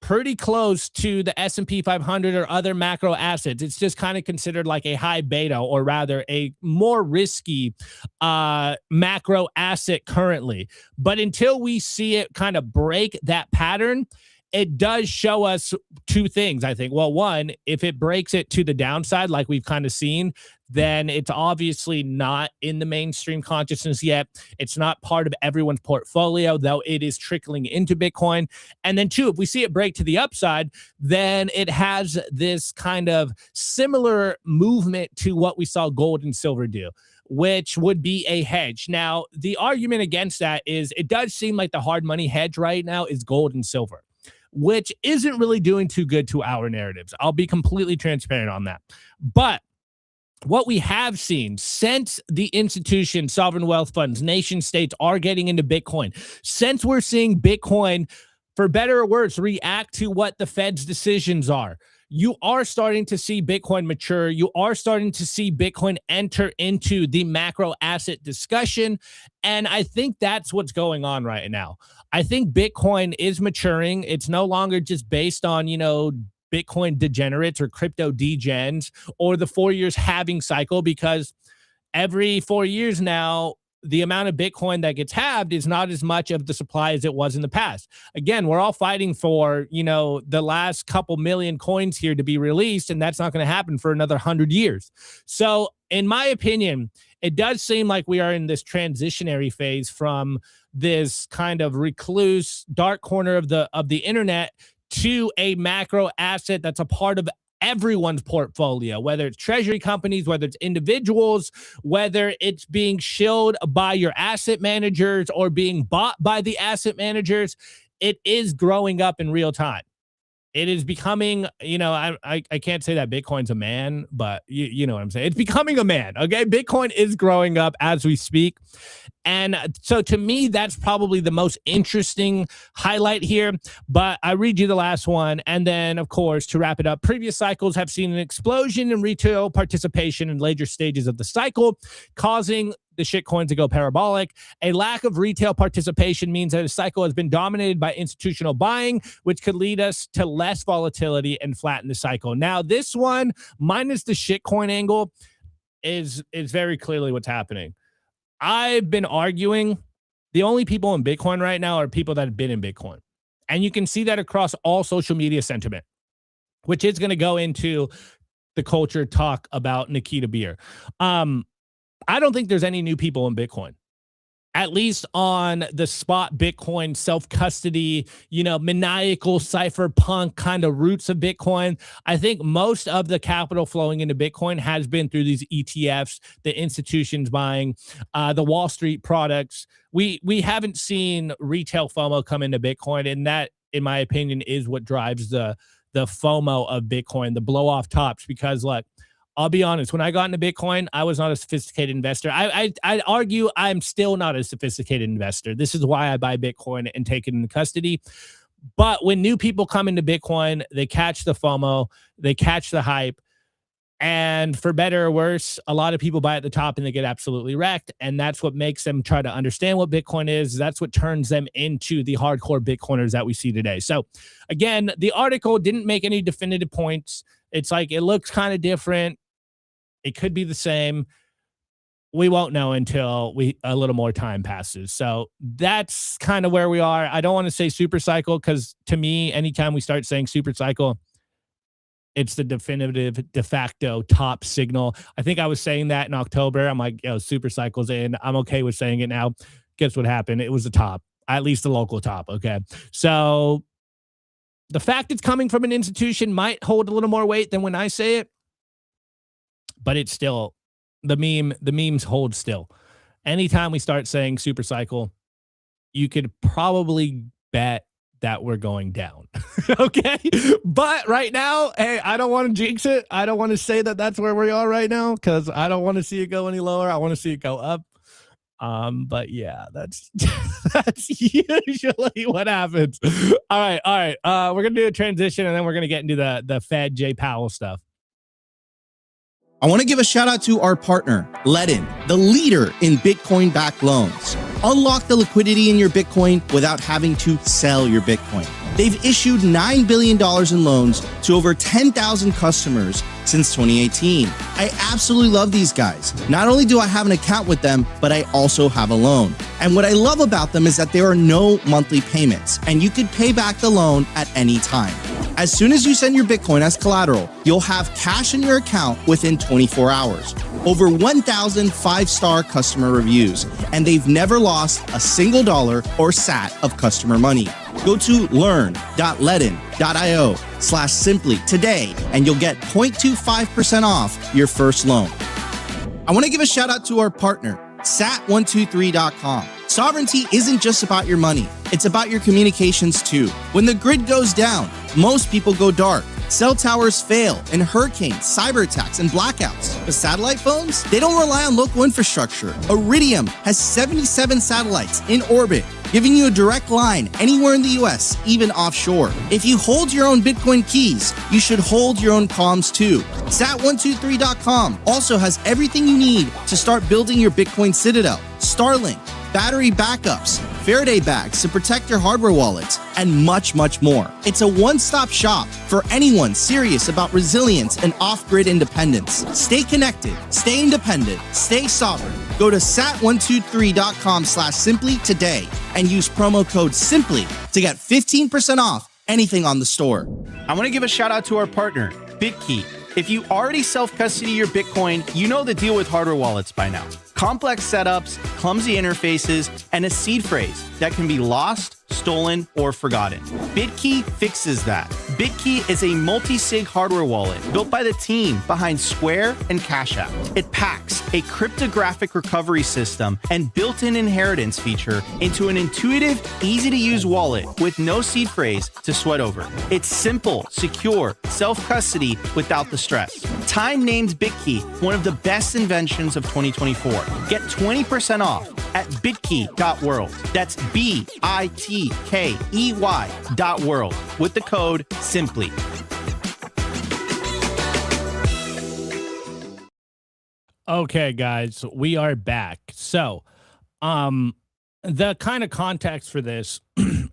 pretty close to the S&P 500 or other macro assets. It's just kind of considered like a high beta, or rather a more risky macro asset currently. But until we see it kind of break that pattern, it does show us two things, I think. Well, one, if it breaks it to the downside, like we've kind of seen, then it's obviously not in the mainstream consciousness yet. It's not part of everyone's portfolio, though it is trickling into Bitcoin. And then two, if we see it break to the upside, then it has this kind of similar movement to what we saw gold and silver do, which would be a hedge. Now, the argument against that is it does seem like the hard money hedge right now is gold and silver, which isn't really doing too good to our narratives. I'll be completely transparent on that. But what we have seen since the institutions, sovereign wealth funds, nation states are getting into Bitcoin, since we're seeing Bitcoin, for better or worse, react to what the Fed's decisions are, you are starting to see Bitcoin mature. You are starting to see Bitcoin enter into the macro asset discussion. And I think that's what's going on right now. I think Bitcoin is maturing. It's no longer just based on, Bitcoin degenerates or crypto degens or the 4 years halving cycle, because every 4 years now, the amount of Bitcoin that gets halved is not as much of the supply as it was in the past. Again, we're all fighting for, the last couple million coins here to be released, and that's not going to happen for another 100 years. So in my opinion, it does seem like we are in this transitionary phase from this kind of recluse dark corner of the internet to a macro asset that's a part of everyone's portfolio, whether it's treasury companies, whether it's individuals, whether it's being shilled by your asset managers or being bought by the asset managers. It is growing up in real time. It is becoming, I can't say that Bitcoin's a man, but you know what I'm saying. It's becoming a man, okay? Bitcoin is growing up as we speak. And so to me, that's probably the most interesting highlight here. But I read you the last one. And then, of course, to wrap it up, previous cycles have seen an explosion in retail participation in later stages of the cycle, causing the shitcoins to go parabolic. A lack of retail participation means that a cycle has been dominated by institutional buying, which could lead us to less volatility and flatten the cycle. Now, this one, minus the shitcoin angle, is very clearly what's happening. I've been arguing the only people in Bitcoin right now are people that have been in Bitcoin. And you can see that across all social media sentiment, which is going to go into the culture talk about Nikita Beer. I don't think there's any new people in Bitcoin. at least on the spot Bitcoin self-custody, maniacal cypherpunk kind of roots of Bitcoin, I think most of the capital flowing into Bitcoin has been through these ETFs, the institutions buying, the Wall Street products. We haven't seen retail FOMO come into Bitcoin, and that, in my opinion, is what drives the FOMO of Bitcoin, the blow off tops. Because look, I'll be honest, when I got into Bitcoin, I was not a sophisticated investor. I'd argue I'm still not a sophisticated investor. This is why I buy Bitcoin and take it into custody. But when new people come into Bitcoin, they catch the FOMO, they catch the hype. And for better or worse, a lot of people buy at the top and they get absolutely wrecked. And that's what makes them try to understand what Bitcoin is. That's what turns them into the hardcore Bitcoiners that we see today. So again, the article didn't make any definitive points. It's like, it looks kind of different. It could be the same. We won't know until a little more time passes. So that's kind of where we are. I don't want to say super cycle, because to me, anytime we start saying super cycle, it's the definitive de facto top signal. I think I was saying that in October. I'm like, super cycle's in. I'm okay with saying it now. Guess what happened? It was the top, at least the local top. Okay. So the fact it's coming from an institution might hold a little more weight than when I say it. But it's still, the memes hold still. Anytime we start saying super cycle, you could probably bet that we're going down. Okay. But right now, hey, I don't want to jinx it. I don't want to say that that's where we are right now, because I don't want to see it go any lower. I want to see it go up. But yeah, that's usually what happens. All right. We're gonna do a transition, and then we're gonna get into the Fed JPow stuff. I want to give a shout out to our partner, Ledin, the leader in Bitcoin-backed loans. Unlock the liquidity in your Bitcoin without having to sell your Bitcoin. They've issued $9 billion in loans to over 10,000 customers since 2018. I absolutely love these guys. Not only do I have an account with them, but I also have a loan. And what I love about them is that there are no monthly payments, and you could pay back the loan at any time. As soon as you send your Bitcoin as collateral, you'll have cash in your account within 24 hours. Over 1,000 five-star customer reviews, and they've never lost a single dollar or sat of customer money. Go to learn.ledin.io/simply today, and you'll get 0.25% off your first loan. I want to give a shout out to our partner, sat123.com. Sovereignty isn't just about your money. It's about your communications too. When the grid goes down, most people go dark. Cell towers fail in hurricanes, cyber attacks, and blackouts. But satellite phones? They don't rely on local infrastructure. Iridium has 77 satellites in orbit, giving you a direct line anywhere in the US, even offshore. If you hold your own Bitcoin keys, you should hold your own comms too. Sat123.com also has everything you need to start building your Bitcoin citadel. Starlink, battery backups, Faraday bags to protect your hardware wallets, and much, much more. It's a one-stop shop for anyone serious about resilience and off-grid independence. Stay connected, stay independent, stay sovereign. Go to sat123.com/simply today and use promo code SIMPLY to get 15% off anything on the store. I want to give a shout out to our partner, BitKey. If you already self-custody your Bitcoin, you know the deal with hardware wallets by now. Complex setups, clumsy interfaces, and a seed phrase that can be lost, stolen, or forgotten. BitKey fixes that. BitKey is a multi-sig hardware wallet built by the team behind Square and Cash App. It packs a cryptographic recovery system and built-in inheritance feature into an intuitive, easy-to-use wallet with no seed phrase to sweat over. It's simple, secure, self-custody without the stress. Time named BitKey one of the best inventions of 2024. Get 20% off at bitkey.world. That's BITKEY.world with the code SIMPLY. Okay, guys, we are back. So, the kind of context for this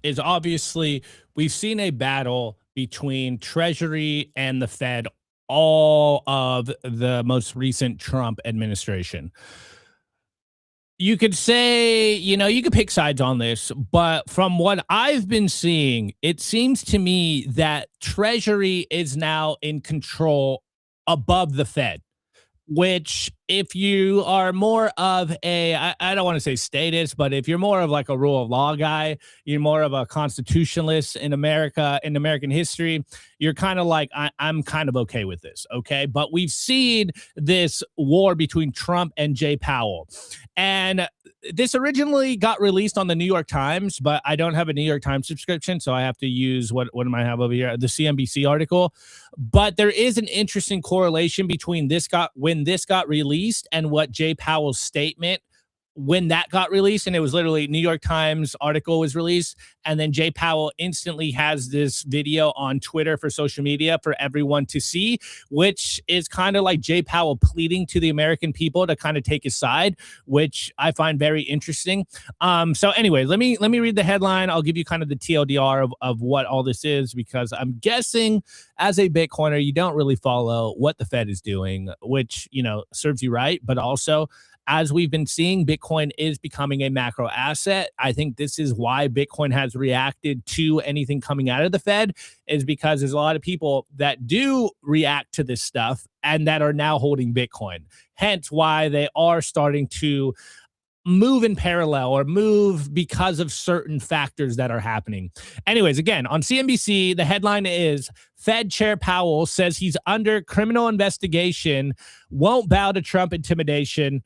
is obviously we've seen a battle between Treasury and the Fed all of the most recent Trump administration. You could say, you could pick sides on this, but from what I've been seeing, it seems to me that Treasury is now in control above the Fed, which if you are more of I don't want to say statist, but if you're more of like a rule of law guy, you're more of a constitutionalist in America, in American history, you're kind of like, I'm kind of okay with this. Okay. But we've seen this war between Trump and JPow. And this originally got released on the New York Times, but I don't have a New York Times subscription, so I have to use what do I have over here? The CNBC article. But there is an interesting correlation between when this got released and what Jay Powell's statement when that got released. And it was literally New York Times article was released, and then Jay Powell instantly has this video on Twitter for social media for everyone to see, which is kind of like Jay Powell pleading to the American people to kind of take his side, which I find very interesting. So anyway, let me read the headline. I'll give you kind of the TLDR of what all this is, because I'm guessing as a Bitcoiner, you don't really follow what the Fed is doing, which, serves you right. But also, as we've been seeing, Bitcoin is becoming a macro asset. I think this is why Bitcoin has reacted to anything coming out of the Fed, is because there's a lot of people that do react to this stuff and that are now holding Bitcoin. Hence why they are starting to move in parallel or move because of certain factors that are happening. Anyways, again, on CNBC, the headline is Fed Chair Powell says he's under criminal investigation, won't bow to Trump intimidation.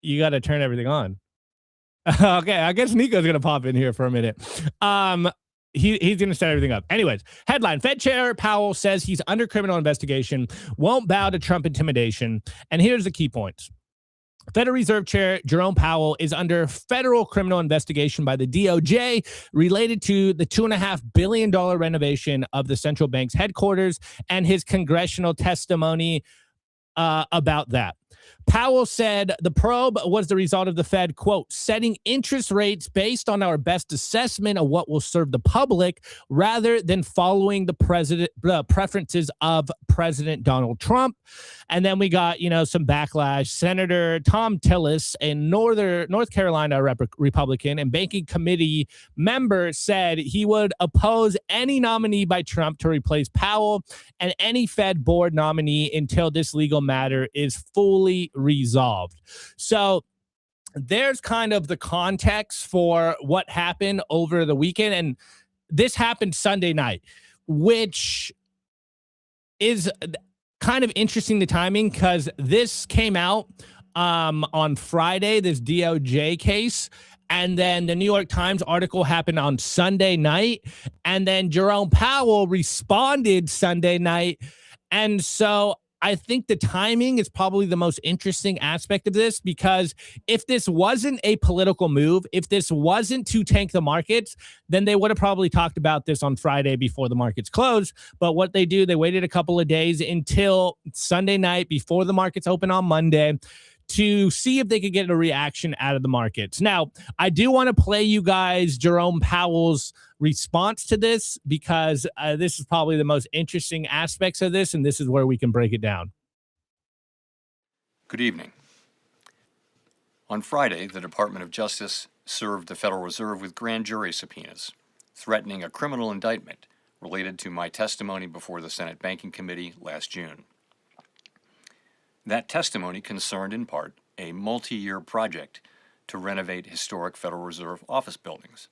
You got to turn everything on. Okay, I guess Nico's going to pop in here for a minute. He's going to set everything up. Anyways, headline, Fed Chair Powell says he's under criminal investigation, won't bow to Trump intimidation. And here's the key points. Federal Reserve Chair Jerome Powell is under federal criminal investigation by the DOJ related to the $2.5 billion renovation of the central bank's headquarters and his congressional testimony about that. Powell said the probe was the result of the Fed, quote, setting interest rates based on our best assessment of what will serve the public rather than following the preferences of President Donald Trump. And then we got, some backlash. Senator Tom Tillis, a North Carolina Republican and banking committee member, said he would oppose any nominee by Trump to replace Powell and any Fed board nominee until this legal matter is fully resolved. So there's kind of the context for what happened over the weekend. And this happened Sunday night, which is kind of interesting, the timing, because this came out on Friday, this DOJ case. And then the New York Times article happened on Sunday night. And then Jerome Powell responded Sunday night. And so I think the timing is probably the most interesting aspect of this, because if this wasn't a political move, if this wasn't to tank the markets, then they would have probably talked about this on Friday before the markets closed. But what they do, they waited a couple of days until Sunday night before the markets open on Monday to see if they could get a reaction out of the markets. Now, I do want to play you guys Jerome Powell's response to this, because this is probably the most interesting aspects of this, and this is where we can break it down. Good evening. On Friday, the Department of Justice served the Federal Reserve with grand jury subpoenas, threatening a criminal indictment related to my testimony before the Senate Banking Committee last June. That testimony concerned in part a multi-year project to renovate historic Federal Reserve office buildings.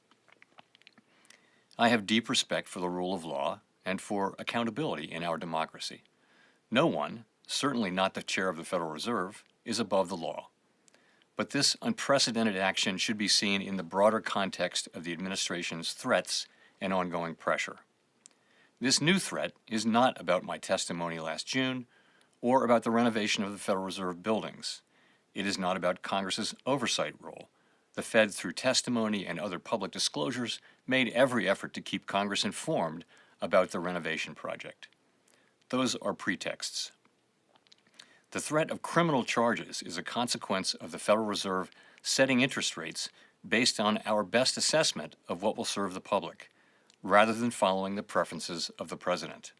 I have deep respect for the rule of law and for accountability in our democracy. No one, certainly not the chair of the Federal Reserve, is above the law. But this unprecedented action should be seen in the broader context of the administration's threats and ongoing pressure. This new threat is not about my testimony last June or about the renovation of the Federal Reserve buildings. It is not about Congress's oversight role. The Fed, through testimony and other public disclosures, made every effort to keep Congress informed about the renovation project. Those are pretexts. The threat of criminal charges is a consequence of the Federal Reserve setting interest rates based on our best assessment of what will serve the public, rather than following the preferences of the president.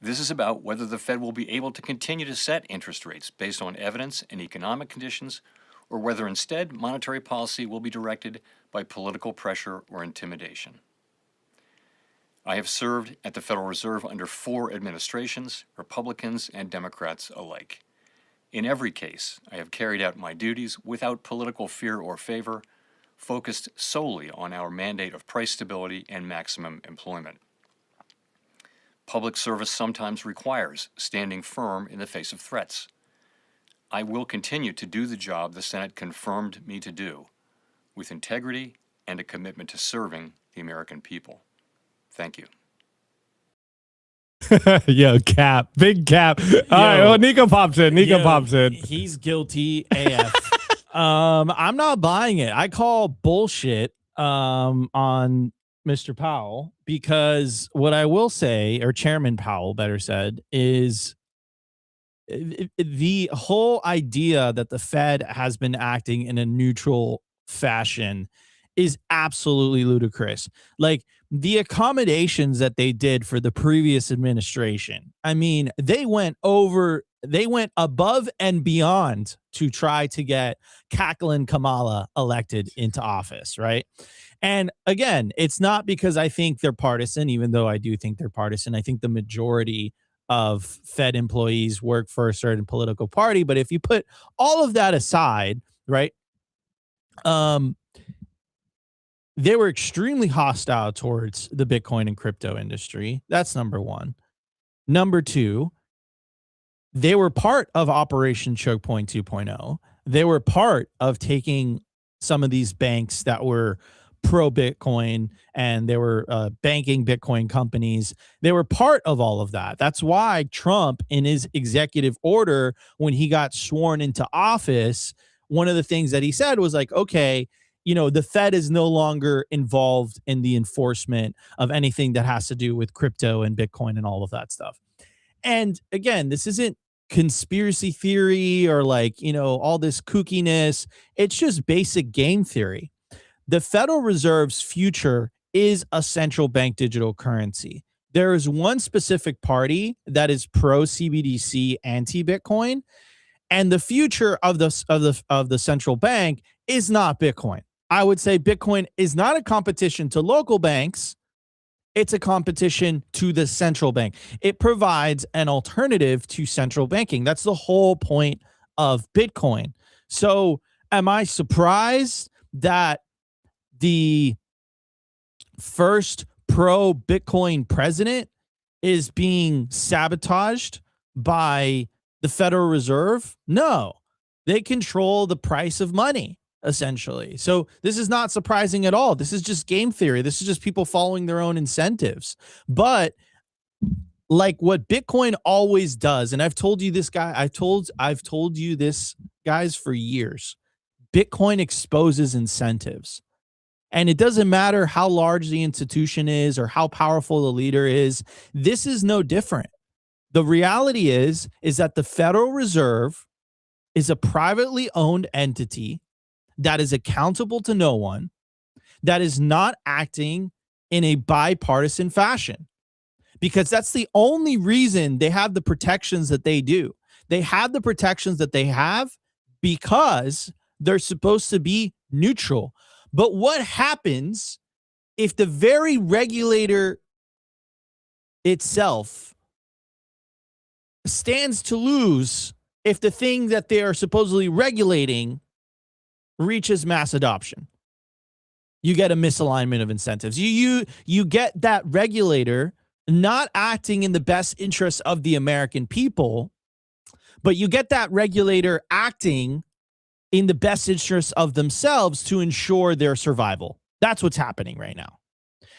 This is about whether the Fed will be able to continue to set interest rates based on evidence and economic conditions, or whether instead monetary policy will be directed by political pressure or intimidation. I have served at the Federal Reserve under 4 administrations, Republicans and Democrats alike. In every case, I have carried out my duties without political fear or favor, focused solely on our mandate of price stability and maximum employment. Public service sometimes requires standing firm in the face of threats. I will continue to do the job the Senate confirmed me to do, with integrity and a commitment to serving the American people. Thank you. Yo, Cap, big Cap. All right, well, Nico pops in. He's guilty AF. I'm not buying it. I call bullshit on Mr. Powell, because what I will say, or Chairman Powell, better said, is the whole idea that the Fed has been acting in a neutral fashion is absolutely ludicrous. Like, the accommodations that they did for the previous administration, I mean, they went above and beyond to try to get Cackling Kamala elected into office, right? And again, it's not because I think they're partisan, even though I do think they're partisan. I think the majority of Fed employees work for a certain political party. But if you put all of that aside, right, they were extremely hostile towards the Bitcoin and crypto industry. That's number one. Number two, they were part of Operation Choke Point 2.0. They were part of taking some of these banks that were pro-Bitcoin, and they were banking Bitcoin companies. They were part of all of that. That's why Trump, in his executive order, when he got sworn into office, one of the things that he said was like, okay, you know, the Fed is no longer involved in the enforcement of anything that has to do with crypto and Bitcoin and all of that stuff. And again, this isn't conspiracy theory or like, you know, all this kookiness. It's just basic game theory. The Federal Reserve's future is a central bank digital currency. There is one specific party that is pro CBDC, anti Bitcoin, and the future of the central bank is not Bitcoin. I would say Bitcoin is not a competition to local banks. It's a competition to the central bank. It provides an alternative to central banking. That's the whole point of Bitcoin. So am I surprised that the first pro-Bitcoin president is being sabotaged by the Federal Reserve? No. They control the price of money, essentially. So this is not surprising at all. This is just game theory. This is just people following their own incentives. But like what Bitcoin always does, and I've told you this, guy, I've told you this, guys, for years. Bitcoin exposes incentives. And it doesn't matter how large the institution is or how powerful the leader is. This is no different. The reality is that the Federal Reserve is a privately owned entity that is accountable to no one, that is not acting in a bipartisan fashion, because that's the only reason they have the protections that they do. They have the protections that they have because they're supposed to be neutral. But what happens if the very regulator itself stands to lose if the thing that they are supposedly regulating reaches mass adoption? You get a misalignment of incentives. You get that regulator not acting in the best interest of the American people, but you get that regulator acting in the best interest of themselves to ensure their survival. That's what's happening right now.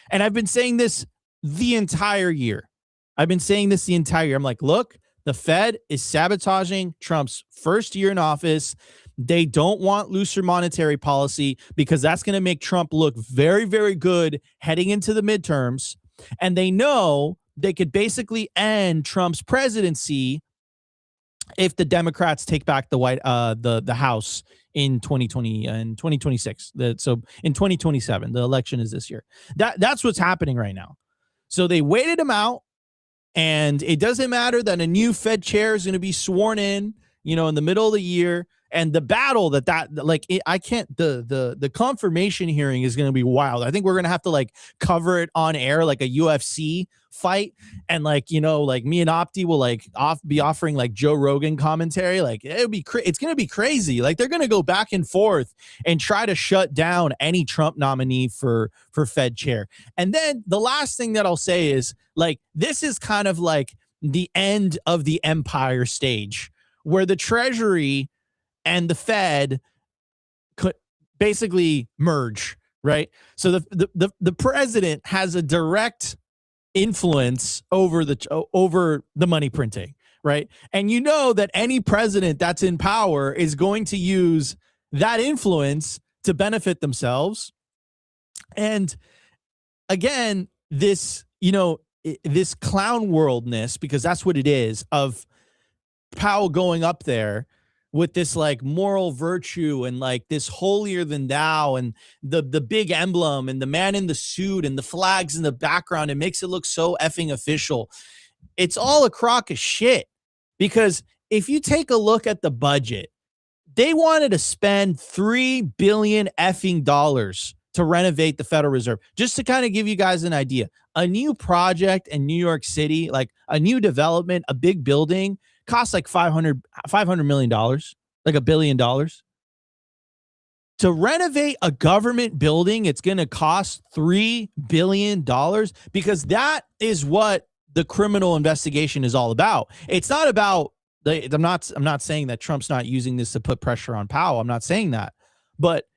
And I've been saying this the entire year. I'm like, look, the Fed is sabotaging Trump's first year in office. They don't want looser monetary policy because that's going to make Trump look very, very good heading into the midterms. And they know they could basically end Trump's presidency if the Democrats take back the House in 2020 and 2026. So in 2027, the election is this year. That's what's happening right now. So they waited him out, and it doesn't matter that a new Fed chair is going to be sworn in, in the middle of the year. And the battle I can't, the confirmation hearing is going to be wild. I think we're going to have to like cover it on air, like a UFC fight. And like, you know, like me and Opti will like be offering like Joe Rogan commentary. Like it's going to be crazy. Like they're going to go back and forth and try to shut down any Trump nominee for Fed chair. And then the last thing that I'll say is like, this is kind of like the end of the empire stage where the Treasury and the Fed could basically merge, right? So the president has a direct influence over the money printing, right? And you know that any president that's in power is going to use that influence to benefit themselves. And again, this, you know, this clown worldness, because that's what it is, of Powell going up there with this like moral virtue and like this holier than thou and the big emblem and the man in the suit and the flags in the background, it makes it look so effing official. It's all a crock of shit, because if you take a look at the budget, they wanted to spend $3 billion effing dollars to renovate the Federal Reserve. Just to kind of give you guys an idea, a new project in New York City, like a new development, a big building, costs like $500 million, like $1 billion. To renovate a government building, it's going to cost $3 billion, because that is what the criminal investigation is all about. It's not about I'm not saying that Trump's not using this to put pressure on Powell. I'm not saying that, but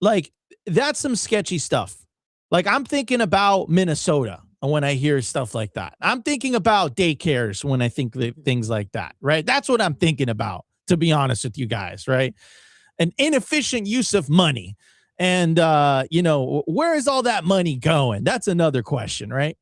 like that's some sketchy stuff. Like I'm thinking about Minnesota when I hear stuff like that. I'm thinking about daycares when I think things like that, right? That's what I'm thinking about, to be honest with you guys, right? An inefficient use of money. And, you know, where is all that money going? That's another question, right?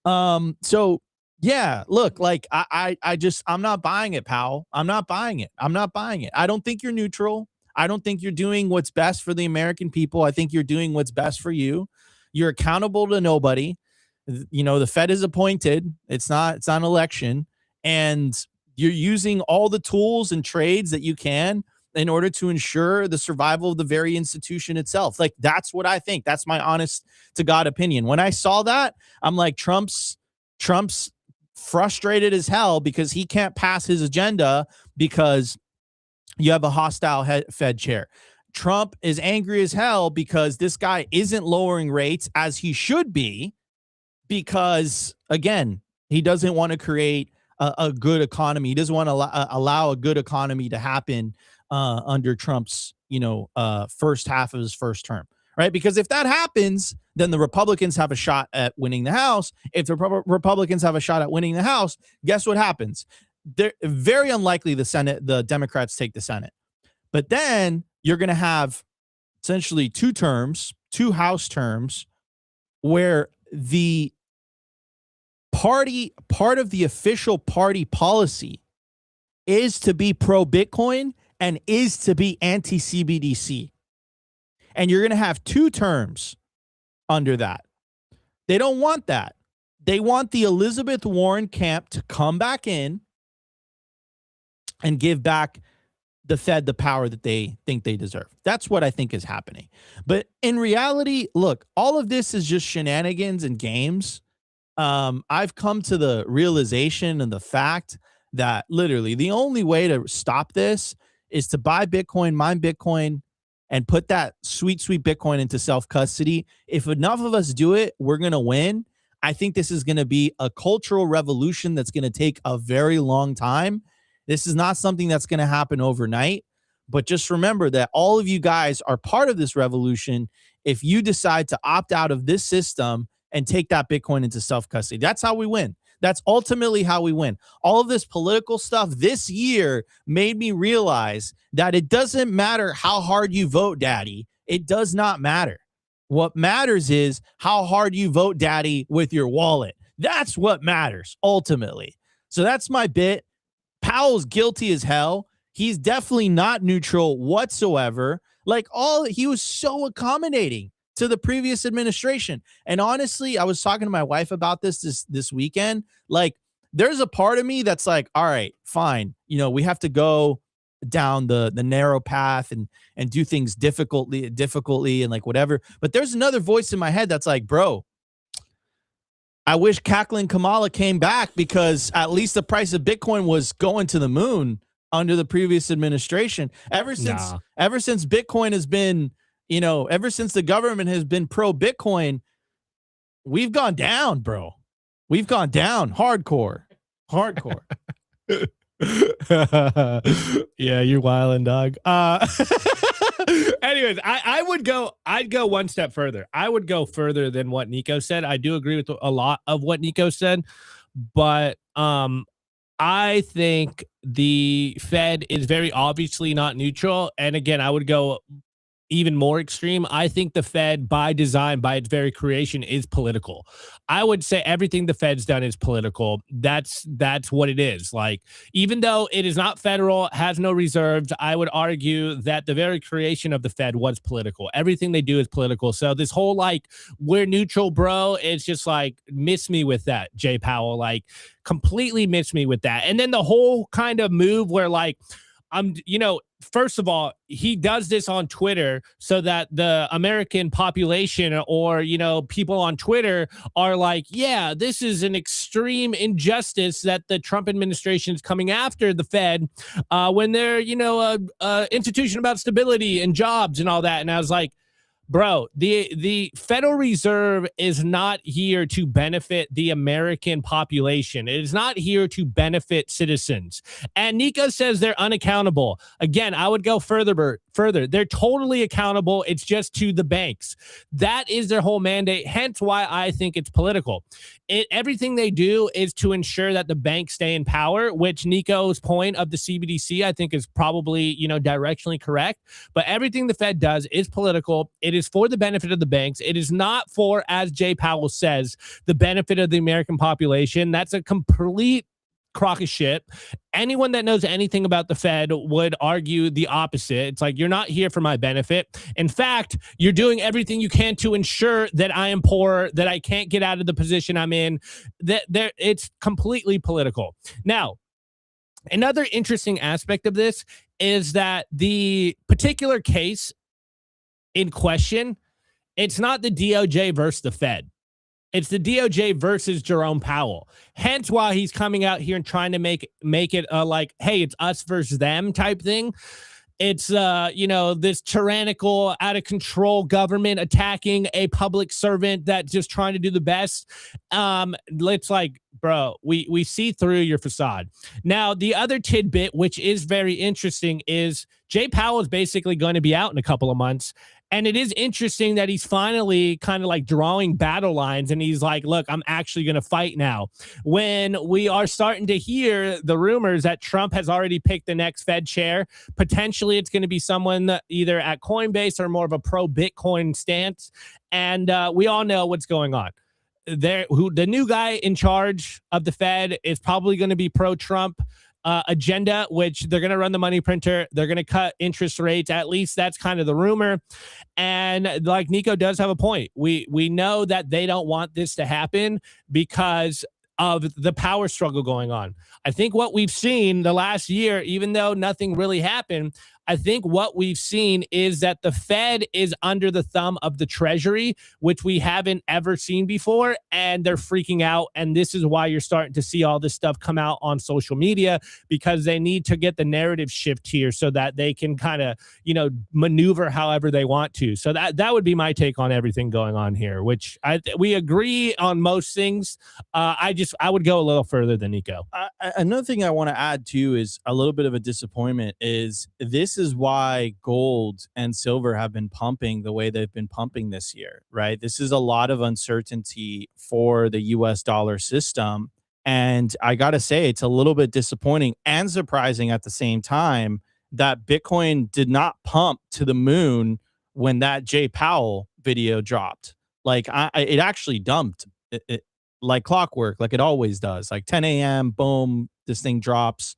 So, yeah, look, like I'm not buying it, Powell. I'm not buying it. I don't think you're neutral. I don't think you're doing what's best for the American people. I think you're doing what's best for you. You're accountable to nobody. You know, the Fed is appointed. It's not an election. And you're using all the tools and trades that you can in order to ensure the survival of the very institution itself. Like, that's what I think. That's my honest to God opinion. When I saw that, I'm like, Trump's frustrated as hell because he can't pass his agenda because you have a hostile Fed chair. Trump is angry as hell because this guy isn't lowering rates as he should be, because, again, he doesn't want to create a good economy. He doesn't want to allow a good economy to happen under Trump's, first half of his first term, right? Because if that happens, then the Republicans have a shot at winning the House. If the Republicans have a shot at winning the House, guess what happens? They're very unlikely the Democrats take the Senate. But then you're going to have essentially two House terms, where the part of the official party policy is to be pro-Bitcoin and is to be anti-CBDC. And you're going to have two terms under that. They don't want that. They want the Elizabeth Warren camp to come back in and give back the Fed the power that they think they deserve. That's what I think is happening. But in reality, look, all of this is just shenanigans and games. I've come to the realization and the fact that literally the only way to stop this is to buy Bitcoin, mine Bitcoin, and put that sweet, sweet Bitcoin into self-custody. If enough of us do it, we're going to win. I think this is going to be a cultural revolution that's going to take a very long time. This is not something that's going to happen overnight. But just remember that all of you guys are part of this revolution if you decide to opt out of this system and take that Bitcoin into self-custody. That's how we win. That's ultimately how we win. All of this political stuff this year made me realize that it doesn't matter how hard you vote, Daddy. It does not matter. What matters is how hard you vote, Daddy, with your wallet. That's what matters ultimately. So that's my bit. Powell's guilty as hell. He's definitely not neutral whatsoever. Like, he was so accommodating to the previous administration. And honestly, I was talking to my wife about this weekend. Like, there's a part of me that's like, all right, fine. We have to go down the narrow path and do things difficultly and like whatever. But there's another voice in my head that's like, bro, I wish cackling Kamala came back, because at least the price of Bitcoin was going to the moon under the previous administration. Ever since Bitcoin has been, ever since the government has been pro Bitcoin, we've gone down, bro. We've gone down hardcore. Yeah, you're wilding, dog. Anyways, I'd go one step further. I would go further than what Nico said. I do agree with a lot of what Nico said, but I think the Fed is very obviously not neutral. And again, I would go even more extreme. I think the Fed, by design, by its very creation, is political. I would say everything the Fed's done is political. That's what it is. Like, even though it is not federal, has no reserves, I would argue that the very creation of the Fed was political. Everything they do is political. So this whole like, we're neutral, bro, it's just like, miss me with that, JPow. Like, completely miss me with that. And then the whole kind of move where like, first of all, he does this on Twitter so that the American population or, people on Twitter are like, yeah, this is an extreme injustice that the Trump administration is coming after the Fed when they're, a institution about stability and jobs and all that. And I was like, bro, the Federal Reserve is not here to benefit the American population. It is not here to benefit citizens. And Nico says they're unaccountable. Again, I would go further. They're totally accountable. It's just to the banks. That is their whole mandate, hence why I think it's political. Everything they do is to ensure that the banks stay in power, which Nico's point of the CBDC, I think, is probably, directionally correct. But everything the Fed does is political. It is for the benefit of the banks. It is not for, as JPow says, the benefit of the American population. That's a complete crock of shit. Anyone that knows anything about the Fed would argue the opposite. It's like, you're not here for my benefit. In fact, you're doing everything you can to ensure that I am poor, that I can't get out of the position I'm in. It's completely political. Now, another interesting aspect of this is that the particular case in question, it's not the DOJ versus the Fed. It's the DOJ versus Jerome Powell. Hence why he's coming out here and trying to make it like, hey, it's us versus them type thing. It's, this tyrannical, out of control government attacking a public servant that's just trying to do the best. It's like, bro, we see through your facade. Now, the other tidbit, which is very interesting, is JPow is basically going to be out in a couple of months. And it is interesting that he's finally kind of like drawing battle lines, and he's like, look, I'm actually going to fight now. When we are starting to hear the rumors that Trump has already picked the next Fed chair, potentially it's going to be someone that either at Coinbase or more of a pro-Bitcoin stance. And we all know what's going on. The new guy in charge of the Fed is probably going to be pro-Trump agenda, which they're going to run the money printer. They're going to cut interest rates. At least that's kind of the rumor. And like Nico does have a point. We know that they don't want this to happen because of the power struggle going on. I think what we've seen the last year, even though nothing really happened, I think what we've seen is that the Fed is under the thumb of the Treasury, which we haven't ever seen before, and they're freaking out. And this is why you're starting to see all this stuff come out on social media, because they need to get the narrative shift here so that they can kind of, maneuver however they want to. So that would be my take on everything going on here, which we agree on most things. I would go a little further than Nico. Another thing I want to add too is a little bit of a disappointment is this is why gold and silver have been pumping the way they've been pumping this year, right? This is a lot of uncertainty for the US dollar system. And I got to say, it's a little bit disappointing and surprising at the same time that Bitcoin did not pump to the moon when that JPow video dropped. Like it actually dumped it like clockwork, like it always does. Like 10 a.m., boom, this thing drops.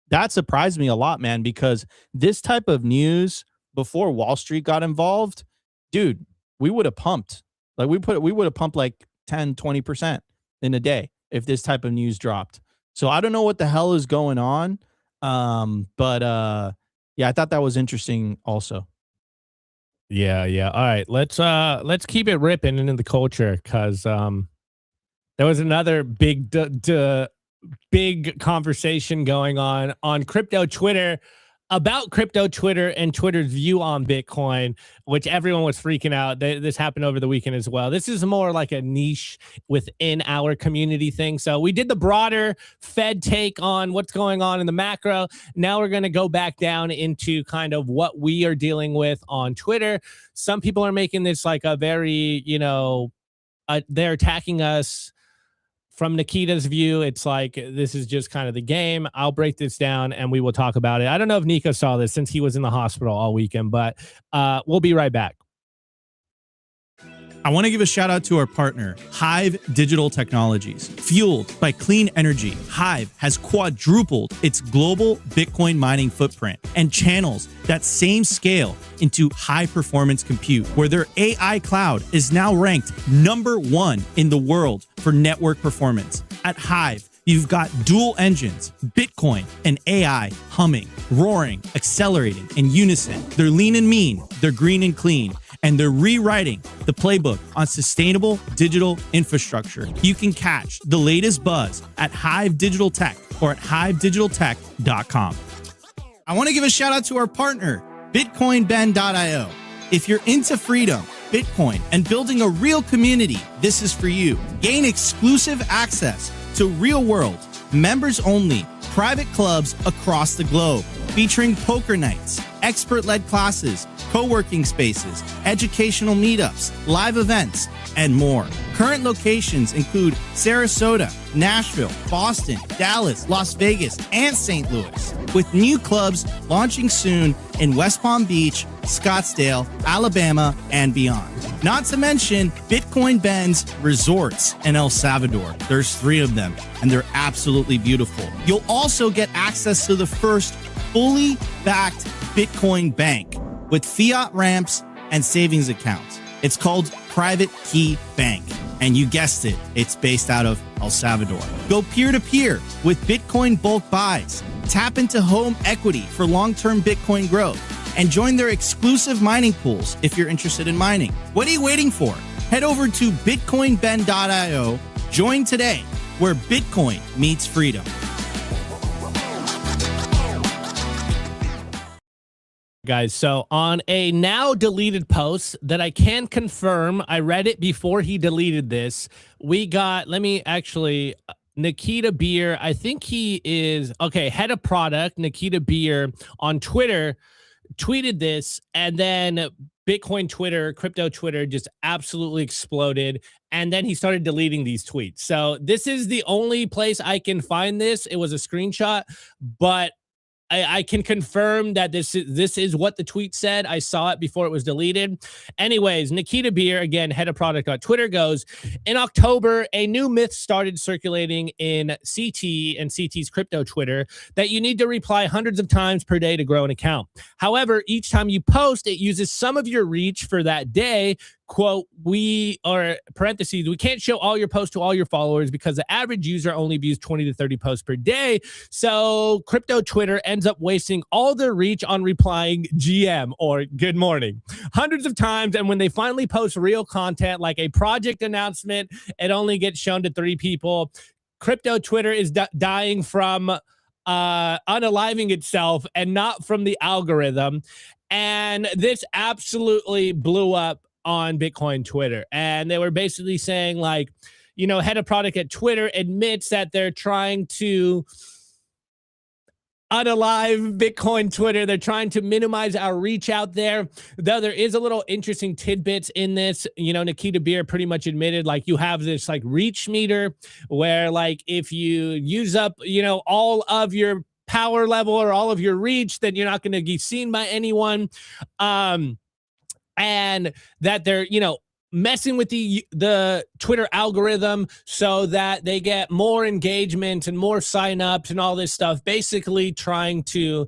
That surprised me a lot, man, because this type of news before Wall Street got involved, dude, we would have pumped. Like we would have pumped like 10, 20% in a day if this type of news dropped. So I don't know what the hell is going on. Yeah, I thought that was interesting also. Yeah. All right, let's keep it ripping into the culture, because there was another big conversation going on crypto Twitter, about crypto Twitter and Twitter's view on Bitcoin, which everyone was freaking out. This happened over the weekend as well. This is more like a niche within our community thing. So we did the broader Fed take on what's going on in the macro. Now we're going to go back down into kind of what we are dealing with on Twitter. Some people are making this like a very, they're attacking us. From Nikita's view, it's like, this is just kind of the game. I'll break this down and we will talk about it. I don't know if Nico saw this since he was in the hospital all weekend, but we'll be right back. I want to give a shout out to our partner, HIVE Digital Technologies. Fueled by clean energy, HIVE has quadrupled its global Bitcoin mining footprint and channels that same scale into high-performance compute, where their AI cloud is now ranked #1 in the world for network performance. At HIVE, you've got dual engines, Bitcoin and AI humming, roaring, accelerating in unison. They're lean and mean, they're green and clean, and they're rewriting the playbook on sustainable digital infrastructure. You can catch the latest buzz at HIVE Digital Tech or at hivedigitaltech.com. I want to give a shout out to our partner, bitcoinben.io. If you're into freedom, Bitcoin, and building a real community, this is for you. Gain exclusive access to real-world, members-only, private clubs across the globe, featuring poker nights, expert-led classes, co-working spaces, educational meetups, live events, and more. Current locations include Sarasota, Nashville, Boston, Dallas, Las Vegas, and St. Louis, with new clubs launching soon in West Palm Beach, Scottsdale, Alabama, and beyond. Not to mention Bitcoin Ben's resorts in El Salvador. There's 3 of them, and they're absolutely beautiful. You'll also get access to the first fully backed Bitcoin bank with fiat ramps and savings accounts. It's called Private Key Bank. And you guessed it, it's based out of El Salvador. Go peer-to-peer with Bitcoin bulk buys. Tap into home equity for long-term Bitcoin growth. And join their exclusive mining pools if you're interested in mining. What are you waiting for? Head over to bitcoinben.io. Join today, where Bitcoin meets freedom. Guys, so on a now deleted post that I can confirm, I read it before he deleted this. We got, let me actually, Nikita Beer, I think he is, okay, head of product, Nikita Beer on Twitter, tweeted this, and then Bitcoin Twitter, crypto Twitter just absolutely exploded. And then he started deleting these tweets. So this is the only place I can find this. It was a screenshot, but I can confirm that this is what the tweet said. I saw it before it was deleted. Anyways, Nikita Beer, again, head of product on Twitter, goes, in October, a new myth started circulating in CT and CT's crypto Twitter that you need to reply hundreds of times per day to grow an account. However, each time you post, it uses some of your reach for that day. Quote, we can't show all your posts to all your followers because the average user only views 20 to 30 posts per day. So crypto Twitter ends up wasting all their reach on replying GM or good morning hundreds of times. And when they finally post real content like a project announcement, it only gets shown to 3 people. Crypto Twitter is dying from unaliving itself and not from the algorithm. And this absolutely blew up on Bitcoin Twitter. And they were basically saying, like, head of product at Twitter admits that they're trying to unalive Bitcoin Twitter. They're trying to minimize our reach out there. Though there is a little interesting tidbits in this. Nikita Beer pretty much admitted, like, you have this like reach meter where, like, if you use up, all of your power level or all of your reach, then you're not going to be seen by anyone. And that they're, messing with the Twitter algorithm so that they get more engagement and more signups and all this stuff, basically trying to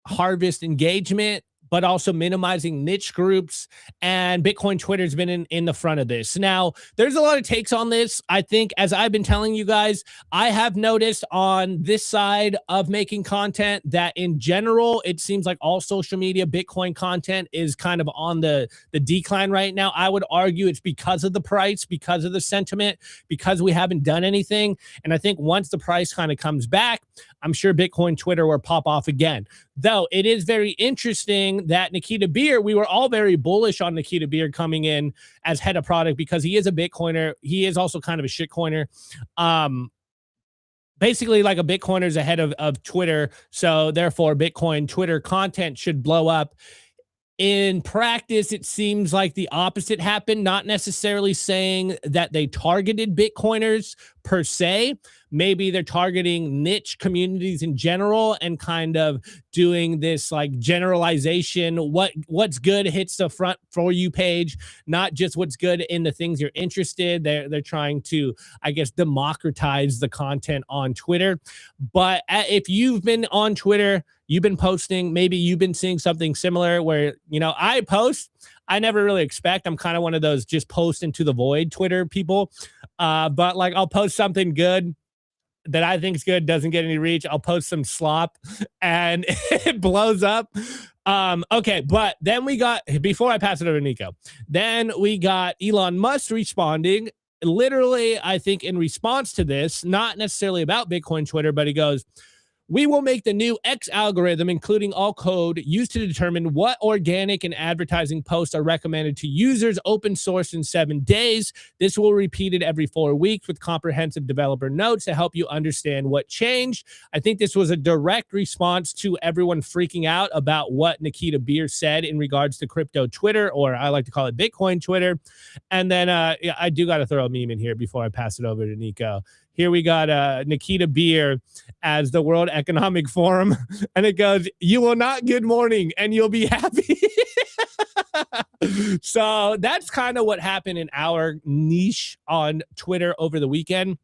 harvest engagement but also minimizing niche groups. And Bitcoin Twitter's been in the front of this. Now, there's a lot of takes on this. I think, as I've been telling you guys, I have noticed on this side of making content that in general, it seems like all social media Bitcoin content is kind of on the decline right now. I would argue it's because of the price, because of the sentiment, because we haven't done anything. And I think once the price kind of comes back, I'm sure Bitcoin Twitter will pop off again. Though it is very interesting that Nikita Beer, we were all very bullish on Nikita Beer coming in as head of product because he is a Bitcoiner. He is also kind of a shitcoiner. Basically, like a Bitcoiner is ahead of Twitter. So therefore, Bitcoin Twitter content should blow up. In practice, it seems like the opposite happened, not necessarily saying that they targeted Bitcoiners per se. Maybe they're targeting niche communities in general and kind of doing this like generalization. What's good hits the front For You page, not just what's good in the things you're interested. They're trying to, I guess, democratize the content on Twitter. But if you've been on Twitter, you've been posting, maybe you've been seeing something similar where, you know, I post, I never really expect. I'm kind of one of those just post into the void Twitter people. But like I'll post something good that I think is good, doesn't get any reach. I'll post some slop and it blows up. Okay, but then we got, before I pass it over to Nico, then we got Elon Musk responding, literally, I think in response to this, not necessarily about Bitcoin Twitter, but he goes, "We will make the new X algorithm, including all code, used to determine what organic and advertising posts are recommended to users, open source in 7 days. This will be repeated every 4 weeks with comprehensive developer notes to help you understand what changed." I think this was a direct response to everyone freaking out about what Nikita Beer said in regards to crypto Twitter, or I like to call it Bitcoin Twitter. And then I do got to throw a meme in here before I pass it over to Nico. Here we got Nikita Beer as the World Economic Forum, and it goes, "You will not good morning and you'll be happy." So that's kind of what happened in our niche on Twitter over the weekend.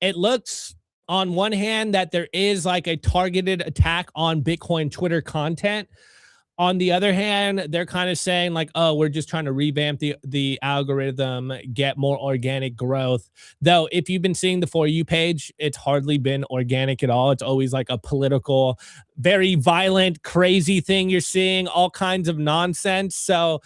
It looks on one hand that there is like a targeted attack on Bitcoin Twitter content. On the other hand, they're kind of saying like, oh, we're just trying to revamp the algorithm, get more organic growth. Though, if you've been seeing the For You page, it's hardly been organic at all. It's always like a political, very violent, crazy thing you're seeing, all kinds of nonsense. So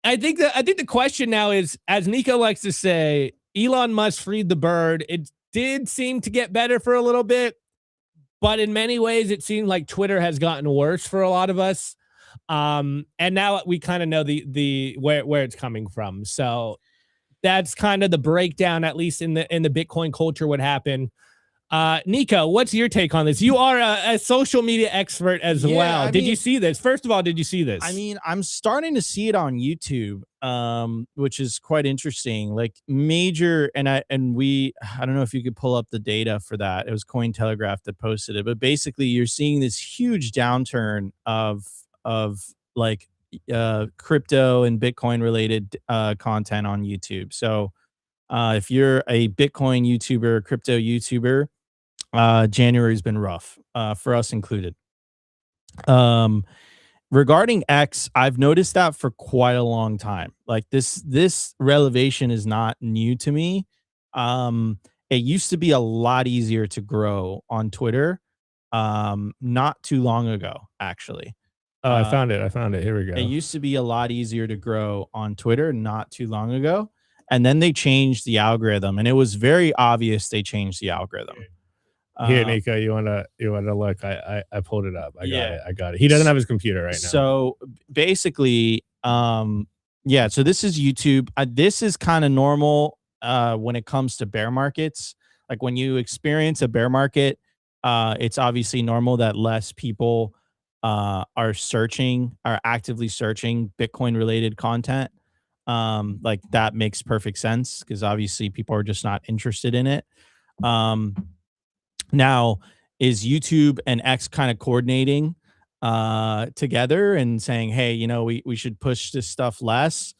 I think the question now is, as Nico likes to say, Elon Musk freed the bird. It did seem to get better for a little bit, but in many ways, it seemed like Twitter has gotten worse for a lot of us. And now we kind of know the where it's coming from. So that's kind of the breakdown, at least in the Bitcoin culture, what happened. Nico, what's your take on this? You are a social media expert as well. Did you see this? First of all, did you see this? I mean, I'm starting to see it on YouTube, which is quite interesting. Like major, I don't know if you could pull up the data for that. It was Cointelegraph that posted it, but basically you're seeing this huge downturn of like crypto and Bitcoin related content on YouTube. So if you're a Bitcoin YouTuber, crypto YouTuber, January's been rough for us included. Regarding X, I've noticed that for quite a long time. Like this revelation is not new to me. It used to be a lot easier to grow on Twitter not too long ago, actually. Oh, I found it. Here we go. It used to be a lot easier to grow on Twitter not too long ago. And then they changed the algorithm, and it was very obvious they changed the algorithm. Here, Nico, you wanna look? I pulled it up. I got it. He doesn't have his computer right now. So basically, yeah. So this is YouTube. This is kind of normal when it comes to bear markets. Like when you experience a bear market, it's obviously normal that less people are actively searching Bitcoin related content. Like that makes perfect sense because obviously people are just not interested in it. Now, is YouTube and X kind of coordinating together and saying, hey, you know, we should push this stuff less?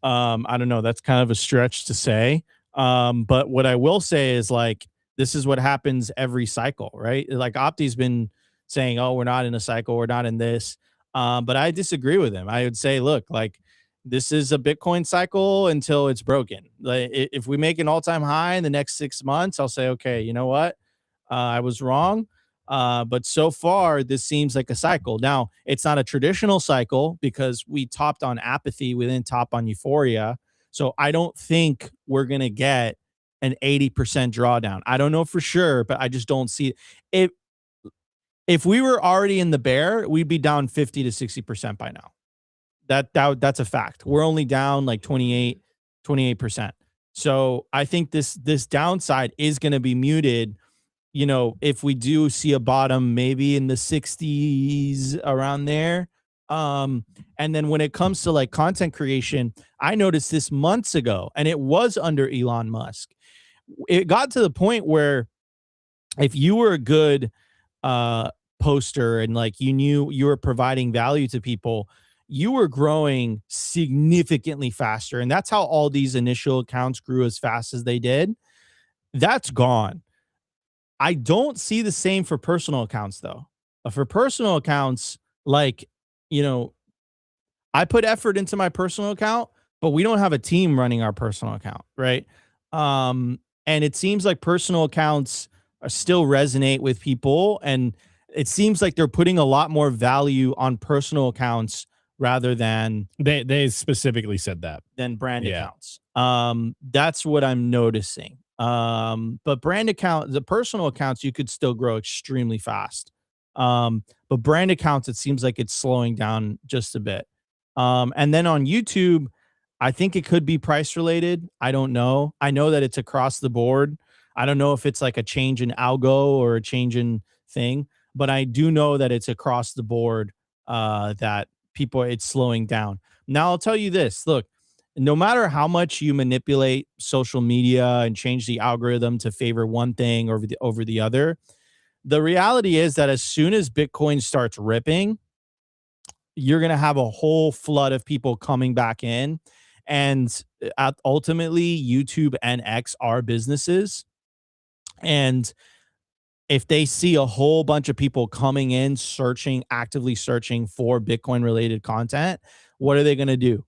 I don't know. That's kind of a stretch to say. But what I will say is like, this is what happens every cycle, right? Like Opti's been saying, oh, we're not in a cycle. We're not in this. But I disagree with him. I would say, look, like this is a Bitcoin cycle until it's broken. Like if we make an all-time high in the next 6 months, I'll say, okay, you know what? I was wrong. But so far, this seems like a cycle. Now, it's not a traditional cycle because we topped on apathy, we didn't top on euphoria. So I don't think we're going to get an 80% drawdown. I don't know for sure, but I just don't see it. If we were already in the bear, we'd be down 50 to 60% by now. That's a fact. We're only down like 28%. So I think this downside is going to be muted. You know, if we do see a bottom, maybe in the 60s around there. And then when it comes to like content creation, I noticed this months ago, and it was under Elon Musk. It got to the point where if you were a good poster and like you knew you were providing value to people, you were growing significantly faster. And that's how all these initial accounts grew as fast as they did. That's gone. I don't see the same for personal accounts though. For personal accounts, like, you know, I put effort into my personal account, but we don't have a team running our personal account, right? And it seems like personal accounts still resonate with people, and it seems like they're putting a lot more value on personal accounts rather than They specifically said that. than brand accounts. That's what I'm noticing. But the personal accounts, you could still grow extremely fast. But brand accounts, it seems like it's slowing down just a bit. And then on YouTube, I think it could be price related. I don't know. I know that it's across the board. I don't know if it's like a change in algo or a change in thing, but I do know that it's across the board, that it's slowing down. Now I'll tell you this, look, no matter how much you manipulate social media and change the algorithm to favor one thing over the other, the reality is that as soon as Bitcoin starts ripping, you're going to have a whole flood of people coming back in. And ultimately, YouTube and X are businesses. And if they see a whole bunch of people coming in, actively searching for Bitcoin related content, what are they going to do?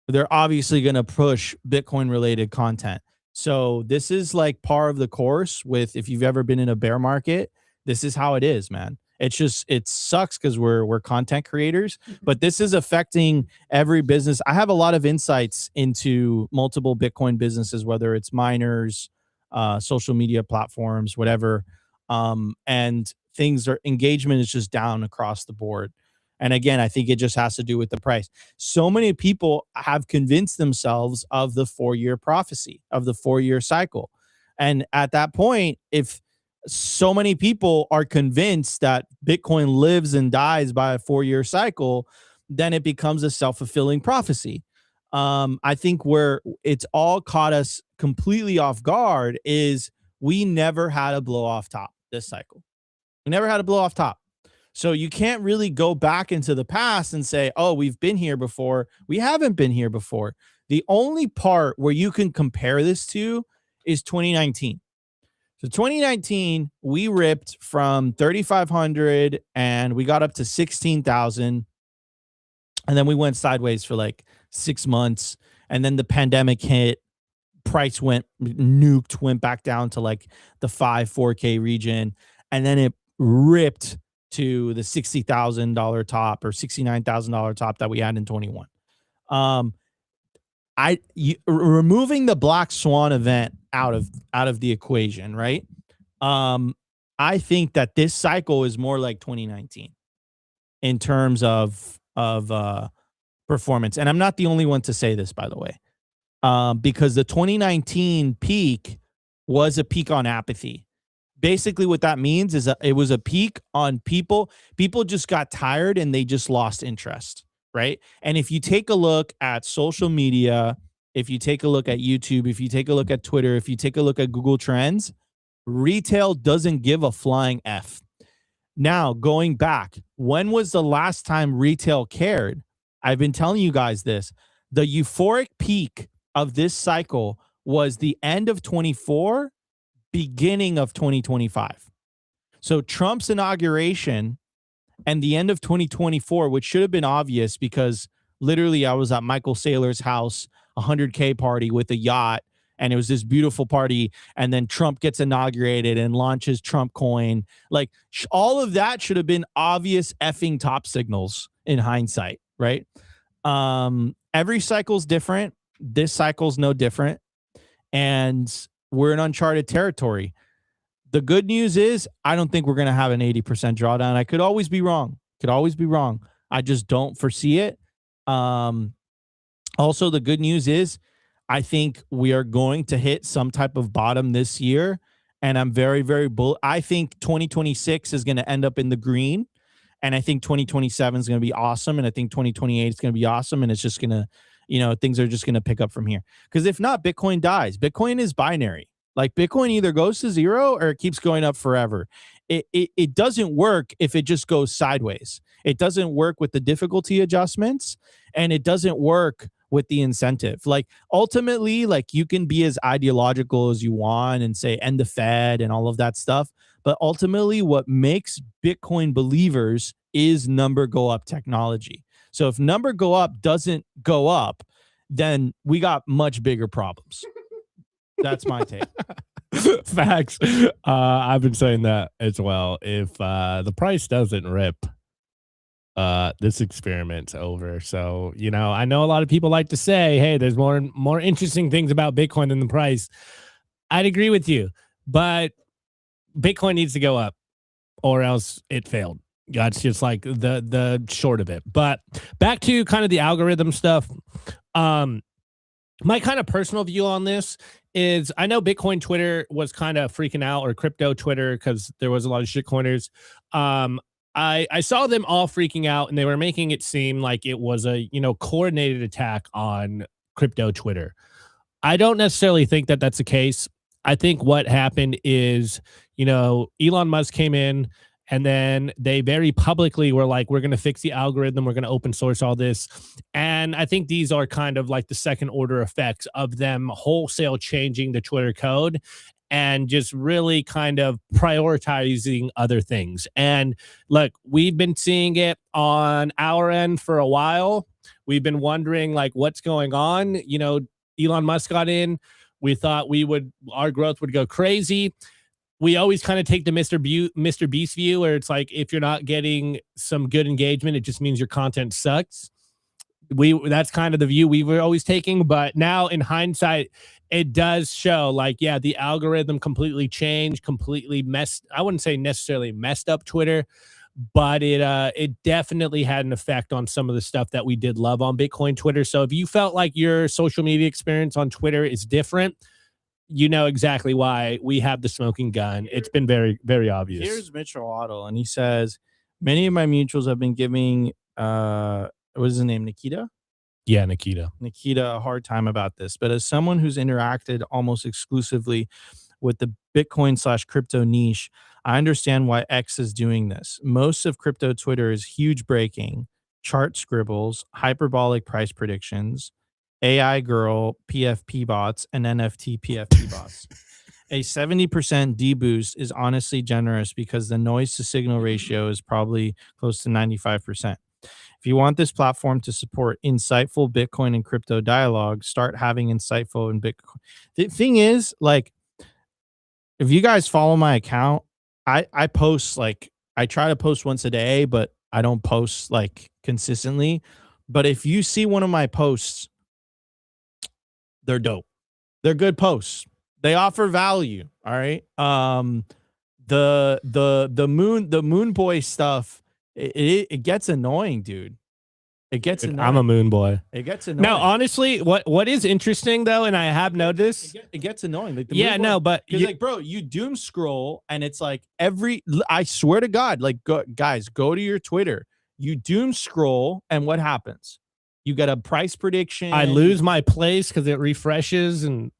They're obviously going to push Bitcoin related content. So this is like par of the course with, if you've ever been in a bear market, this is how it is, man. It's just, it sucks because we're content creators, but this is affecting every business. I have a lot of insights into multiple Bitcoin businesses, whether it's miners, social media platforms, whatever. And engagement is just down across the board. And again, I think it just has to do with the price. So many people have convinced themselves of the 4-year prophecy, of the 4-year cycle. And at that point, if so many people are convinced that Bitcoin lives and dies by a 4-year cycle, then it becomes a self-fulfilling prophecy. I think where it's all caught us completely off guard is we never had a blow off top this cycle. We never had a blow off top. So you can't really go back into the past and say, oh, we've been here before. We haven't been here before. The only part where you can compare this to is 2019. So 2019, we ripped from 3,500 and we got up to 16,000. And then we went sideways for like 6 months. And then the pandemic hit, price went back down to like the 4K region. And then it ripped to the $60,000 top or $69,000 top that we had in 21. Removing the black swan event out of the equation, right? I think that this cycle is more like 2019 in terms of performance. And I'm not the only one to say this, by the way, because the 2019 peak was a peak on apathy. Basically what that means is it was a peak on people just got tired and they just lost interest, right? And if you take a look at social media, if you take a look at YouTube, if you take a look at Twitter, if you take a look at Google Trends, retail doesn't give a flying F. Now, going back, when was the last time retail cared? I've been telling you guys this. The euphoric peak of this cycle was the end of 24, beginning of 2025. So Trump's inauguration and the end of 2024, which should have been obvious because literally I was at Michael Saylor's house, 100K party with a yacht, and it was this beautiful party. And then Trump gets inaugurated and launches Trump coin. Like all of that should have been obvious effing top signals in hindsight, right? Every cycle's different. This cycle's no different. And we're in uncharted territory. The good news is I don't think we're going to have an 80% drawdown. I could always be wrong. I just don't foresee it. Also, the good news is I think we are going to hit some type of bottom this year. And I'm very, very bullish. I think 2026 is going to end up in the green. And I think 2027 is going to be awesome. And I think 2028 is going to be awesome. And it's just going to, things are just going to pick up from here. Because if not, Bitcoin dies. Bitcoin is binary. Like Bitcoin either goes to zero or it keeps going up forever. It doesn't work if it just goes sideways. It doesn't work with the difficulty adjustments, and it doesn't work with the incentive. Like ultimately, like you can be as ideological as you want and say end the Fed and all of that stuff. But ultimately what makes Bitcoin believers is number go up technology. So if number go up doesn't go up, then we got much bigger problems. That's my take. Facts. I've been saying that as well. If the price doesn't rip, this experiment's over. So, I know a lot of people like to say, hey, there's more interesting things about Bitcoin than the price. I'd agree with you, but Bitcoin needs to go up or else it failed. That's just like the short of it. But back to kind of the algorithm stuff. My kind of personal view on this is I know Bitcoin Twitter was kind of freaking out, or crypto Twitter, because there was a lot of shitcoiners. I saw them all freaking out, and they were making it seem like it was a coordinated attack on crypto Twitter. I don't necessarily think that that's the case. I think what happened is, Elon Musk came in, and then they very publicly were like, we're going to fix the algorithm. We're going to open source all this. And I think these are kind of like the second order effects of them wholesale changing the Twitter code and just really kind of prioritizing other things. And look, we've been seeing it on our end for a while. We've been wondering like what's going on. Elon Musk got in. We thought our growth would go crazy. We always kind of take the Mr. Beast view, where it's like, if you're not getting some good engagement, it just means your content sucks. That's kind of the view we were always taking. But now in hindsight, it does show like, yeah, the algorithm completely changed, I wouldn't say necessarily messed up Twitter, but it definitely had an effect on some of the stuff that we did love on Bitcoin Twitter. So if you felt like your social media experience on Twitter is different, you know exactly why we have the smoking gun. It's been very, very obvious. Here's Mitchell Otto, and he says, many of my mutuals have been giving, what is his name, Nikita? Yeah, Nikita, a hard time about this. But as someone who's interacted almost exclusively with the Bitcoin/crypto niche, I understand why X is doing this. Most of crypto Twitter is huge breaking, chart scribbles, hyperbolic price predictions, AI girl, PFP bots, and NFT PFP bots. A 70% deboost is honestly generous because the noise to signal ratio is probably close to 95%. If you want this platform to support insightful Bitcoin and crypto dialogue, start having insightful in Bitcoin. The thing is, like, if you guys follow my account, I post, like, I try to post once a day, but I don't post like consistently. But if you see one of my posts, they're dope. They're good posts. They offer value. All right. The moon boy stuff, it gets annoying, dude. It gets annoying. I'm a moon boy. It gets annoying. Now, honestly, what is interesting though, and I have noticed, it gets annoying. Like but like, bro, you doom scroll, and it's like I swear to God, like, guys, go to your Twitter. You doom scroll, and what happens? You get a price prediction. I lose my place because it refreshes, and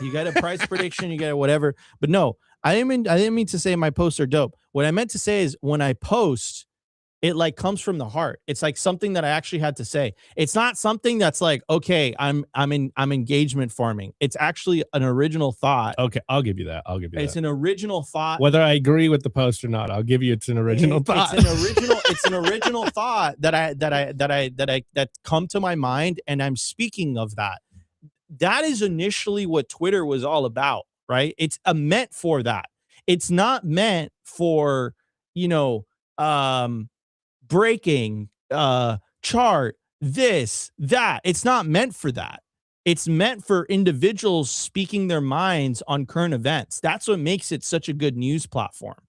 you get a price prediction. You get whatever. But no, I didn't mean to say my posts are dope. What I meant to say is when I post, It like comes from the heart. It's like something that I actually had to say. It's not something that's like, okay, I'm engagement farming. It's actually an original thought. Okay, I'll give you that. I'll give you It's that. an original thought. Whether I agree with the post or not, I'll give you it's an original thought. It's an original thought that come to my mind, and I'm speaking of that. That is initially what Twitter was all about, right? It's meant for that. It's not meant for, you know, breaking, chart, this, that. It's not meant for that. It's meant for individuals speaking their minds on current events. That's what makes it such a good news platform,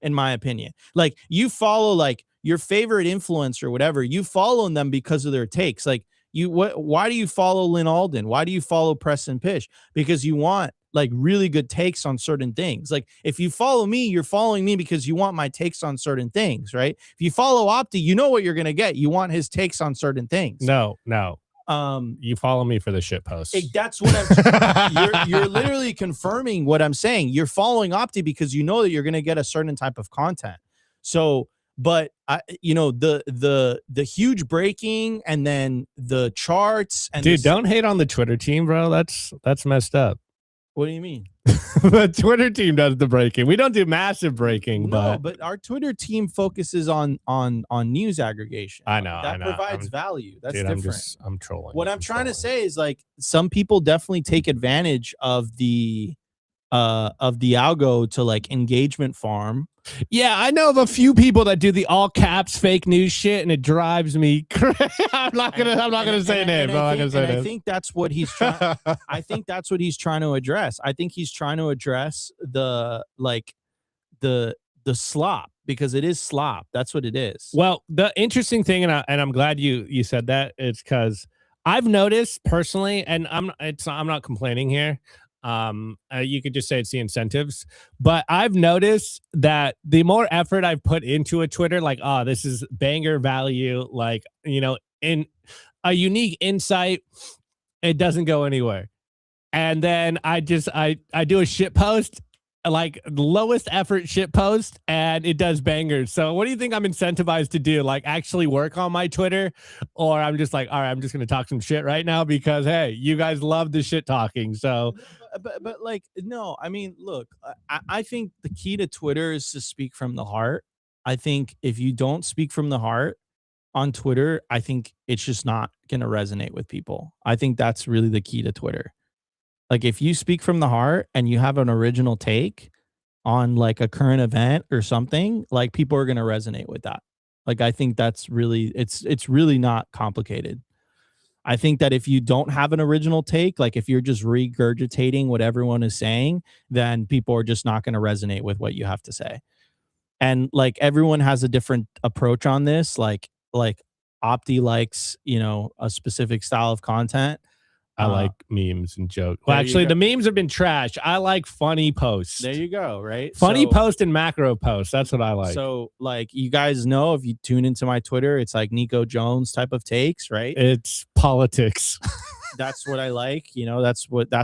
in my opinion. Like, you follow like your favorite influencer or whatever, you follow them because of their takes. Like, why do you follow Lynn Alden? Why do you follow Preston Pish? Because you want like really good takes on certain things. Like, if you follow me, you're following me because you want my takes on certain things, right? If you follow Opti, you know what you're going to get. You want his takes on certain things. No. You follow me for the shit posts. That's what I'm you're literally confirming what I'm saying. You're following Opti because you know that you're going to get a certain type of content. So, but the huge breaking and then the charts and dude, don't hate on the Twitter team, bro. That's messed up. What do you mean? The Twitter team does the breaking. We don't do massive breaking, but our Twitter team focuses on news aggregation. I know that provides value. That's dude, different. I'm trolling. What I'm trying to say is, like, some people definitely take advantage of the algo to like engagement farm. Yeah, I know of a few people that do the all caps fake news shit, and it drives me crazy. I'm not gonna say names. I think that's what he's trying. I think that's what he's trying to address. I think he's trying to address the slop, because it is slop. That's what it is. Well, the interesting thing, and I'm glad you said that, it's because I've noticed personally, and I'm not complaining here. You could just say it's the incentives, but I've noticed that the more effort I've put into a Twitter, like, oh, this is banger value, like, you know, in a unique insight, it doesn't go anywhere. And then I do a shit post, like lowest effort shit post, and it does bangers. So what do you think I'm incentivized to do? Like, actually work on my Twitter? Or I'm just like, all right, I'm just going to talk some shit right now because, hey, you guys love the shit talking. So but like, no, I mean, look, I think the key to Twitter is to speak from the heart. I think if you don't speak from the heart on Twitter, I think it's just not going to resonate with people. I think that's really the key to Twitter. Like, if you speak from the heart and you have an original take on like a current event or something, like, people are going to resonate with that. Like, I think that's really, it's really not complicated. I think that if you don't have an original take, like if you're just regurgitating what everyone is saying, then people are just not going to resonate with what you have to say. And like, everyone has a different approach on this. Like Opti likes, you know, a specific style of content. I like memes and jokes. Well, actually, the memes have been trash. I like funny posts. There you go, right? Funny post and macro posts. That's what I like. So, like, you guys know, if you tune into my Twitter, it's like Nico Jones type of takes, right? It's politics. That's what I like. You know, that's what I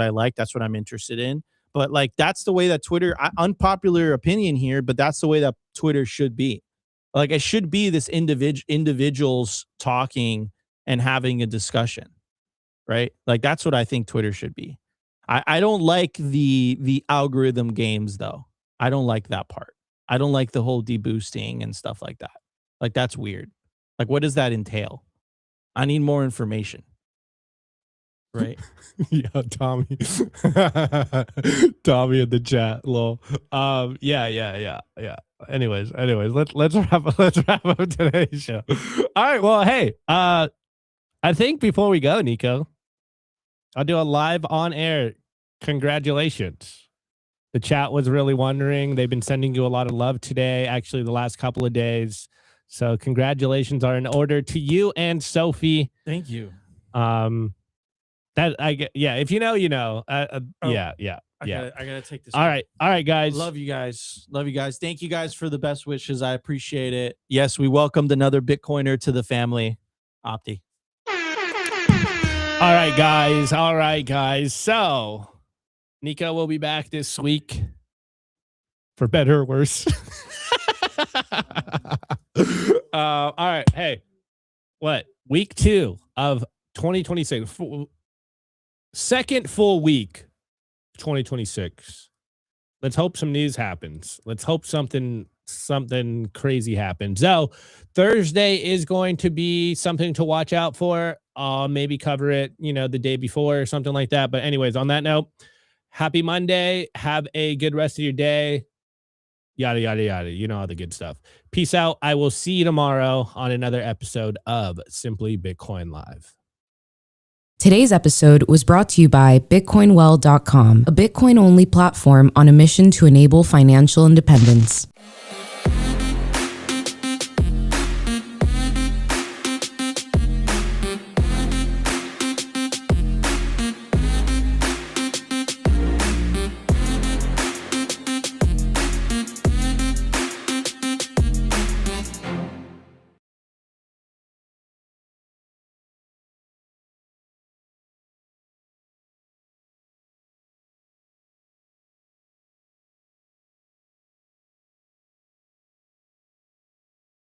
like. That's what I'm interested in. But like, that's the way that Twitter, unpopular opinion here, but that's the way that Twitter should be. Like, it should be this individuals talking and having a discussion. Right? Like, that's what I think Twitter should be. I don't like the algorithm games, though. I don't like that part. I don't like the whole deboosting and stuff like that. Like, that's weird. Like, what does that entail? I need more information. Right? Yeah, Tommy. Tommy in the chat. Lol. Yeah. Anyways, let's wrap up today's show. All right. Well, hey, I think before we go, Nico, I'll do a live on air congratulations. The chat was really wondering. They've been sending you a lot of love today, actually the last couple of days. So congratulations are in order to you and Sophie. Thank you. That I get. Yeah. If you know, you know. Yeah. I gotta take this. All right, guys. Love you guys. Thank you guys for the best wishes. I appreciate it. Yes, we welcomed another Bitcoiner to the family. Opti. All right, guys. So, Nico will be back this week, for better or worse. All right. Hey, what? Week 2 of 2026. Second full week, 2026. Let's hope some news happens. Let's hope something crazy happens. So Thursday is going to be something to watch out for. I'll maybe cover it, the day before or something like that. But anyways, on that note, happy Monday. Have a good rest of your day. Yada, yada, yada. You know all the good stuff. Peace out. I will see you tomorrow on another episode of Simply Bitcoin Live. Today's episode was brought to you by BitcoinWell.com, a Bitcoin-only platform on a mission to enable financial independence.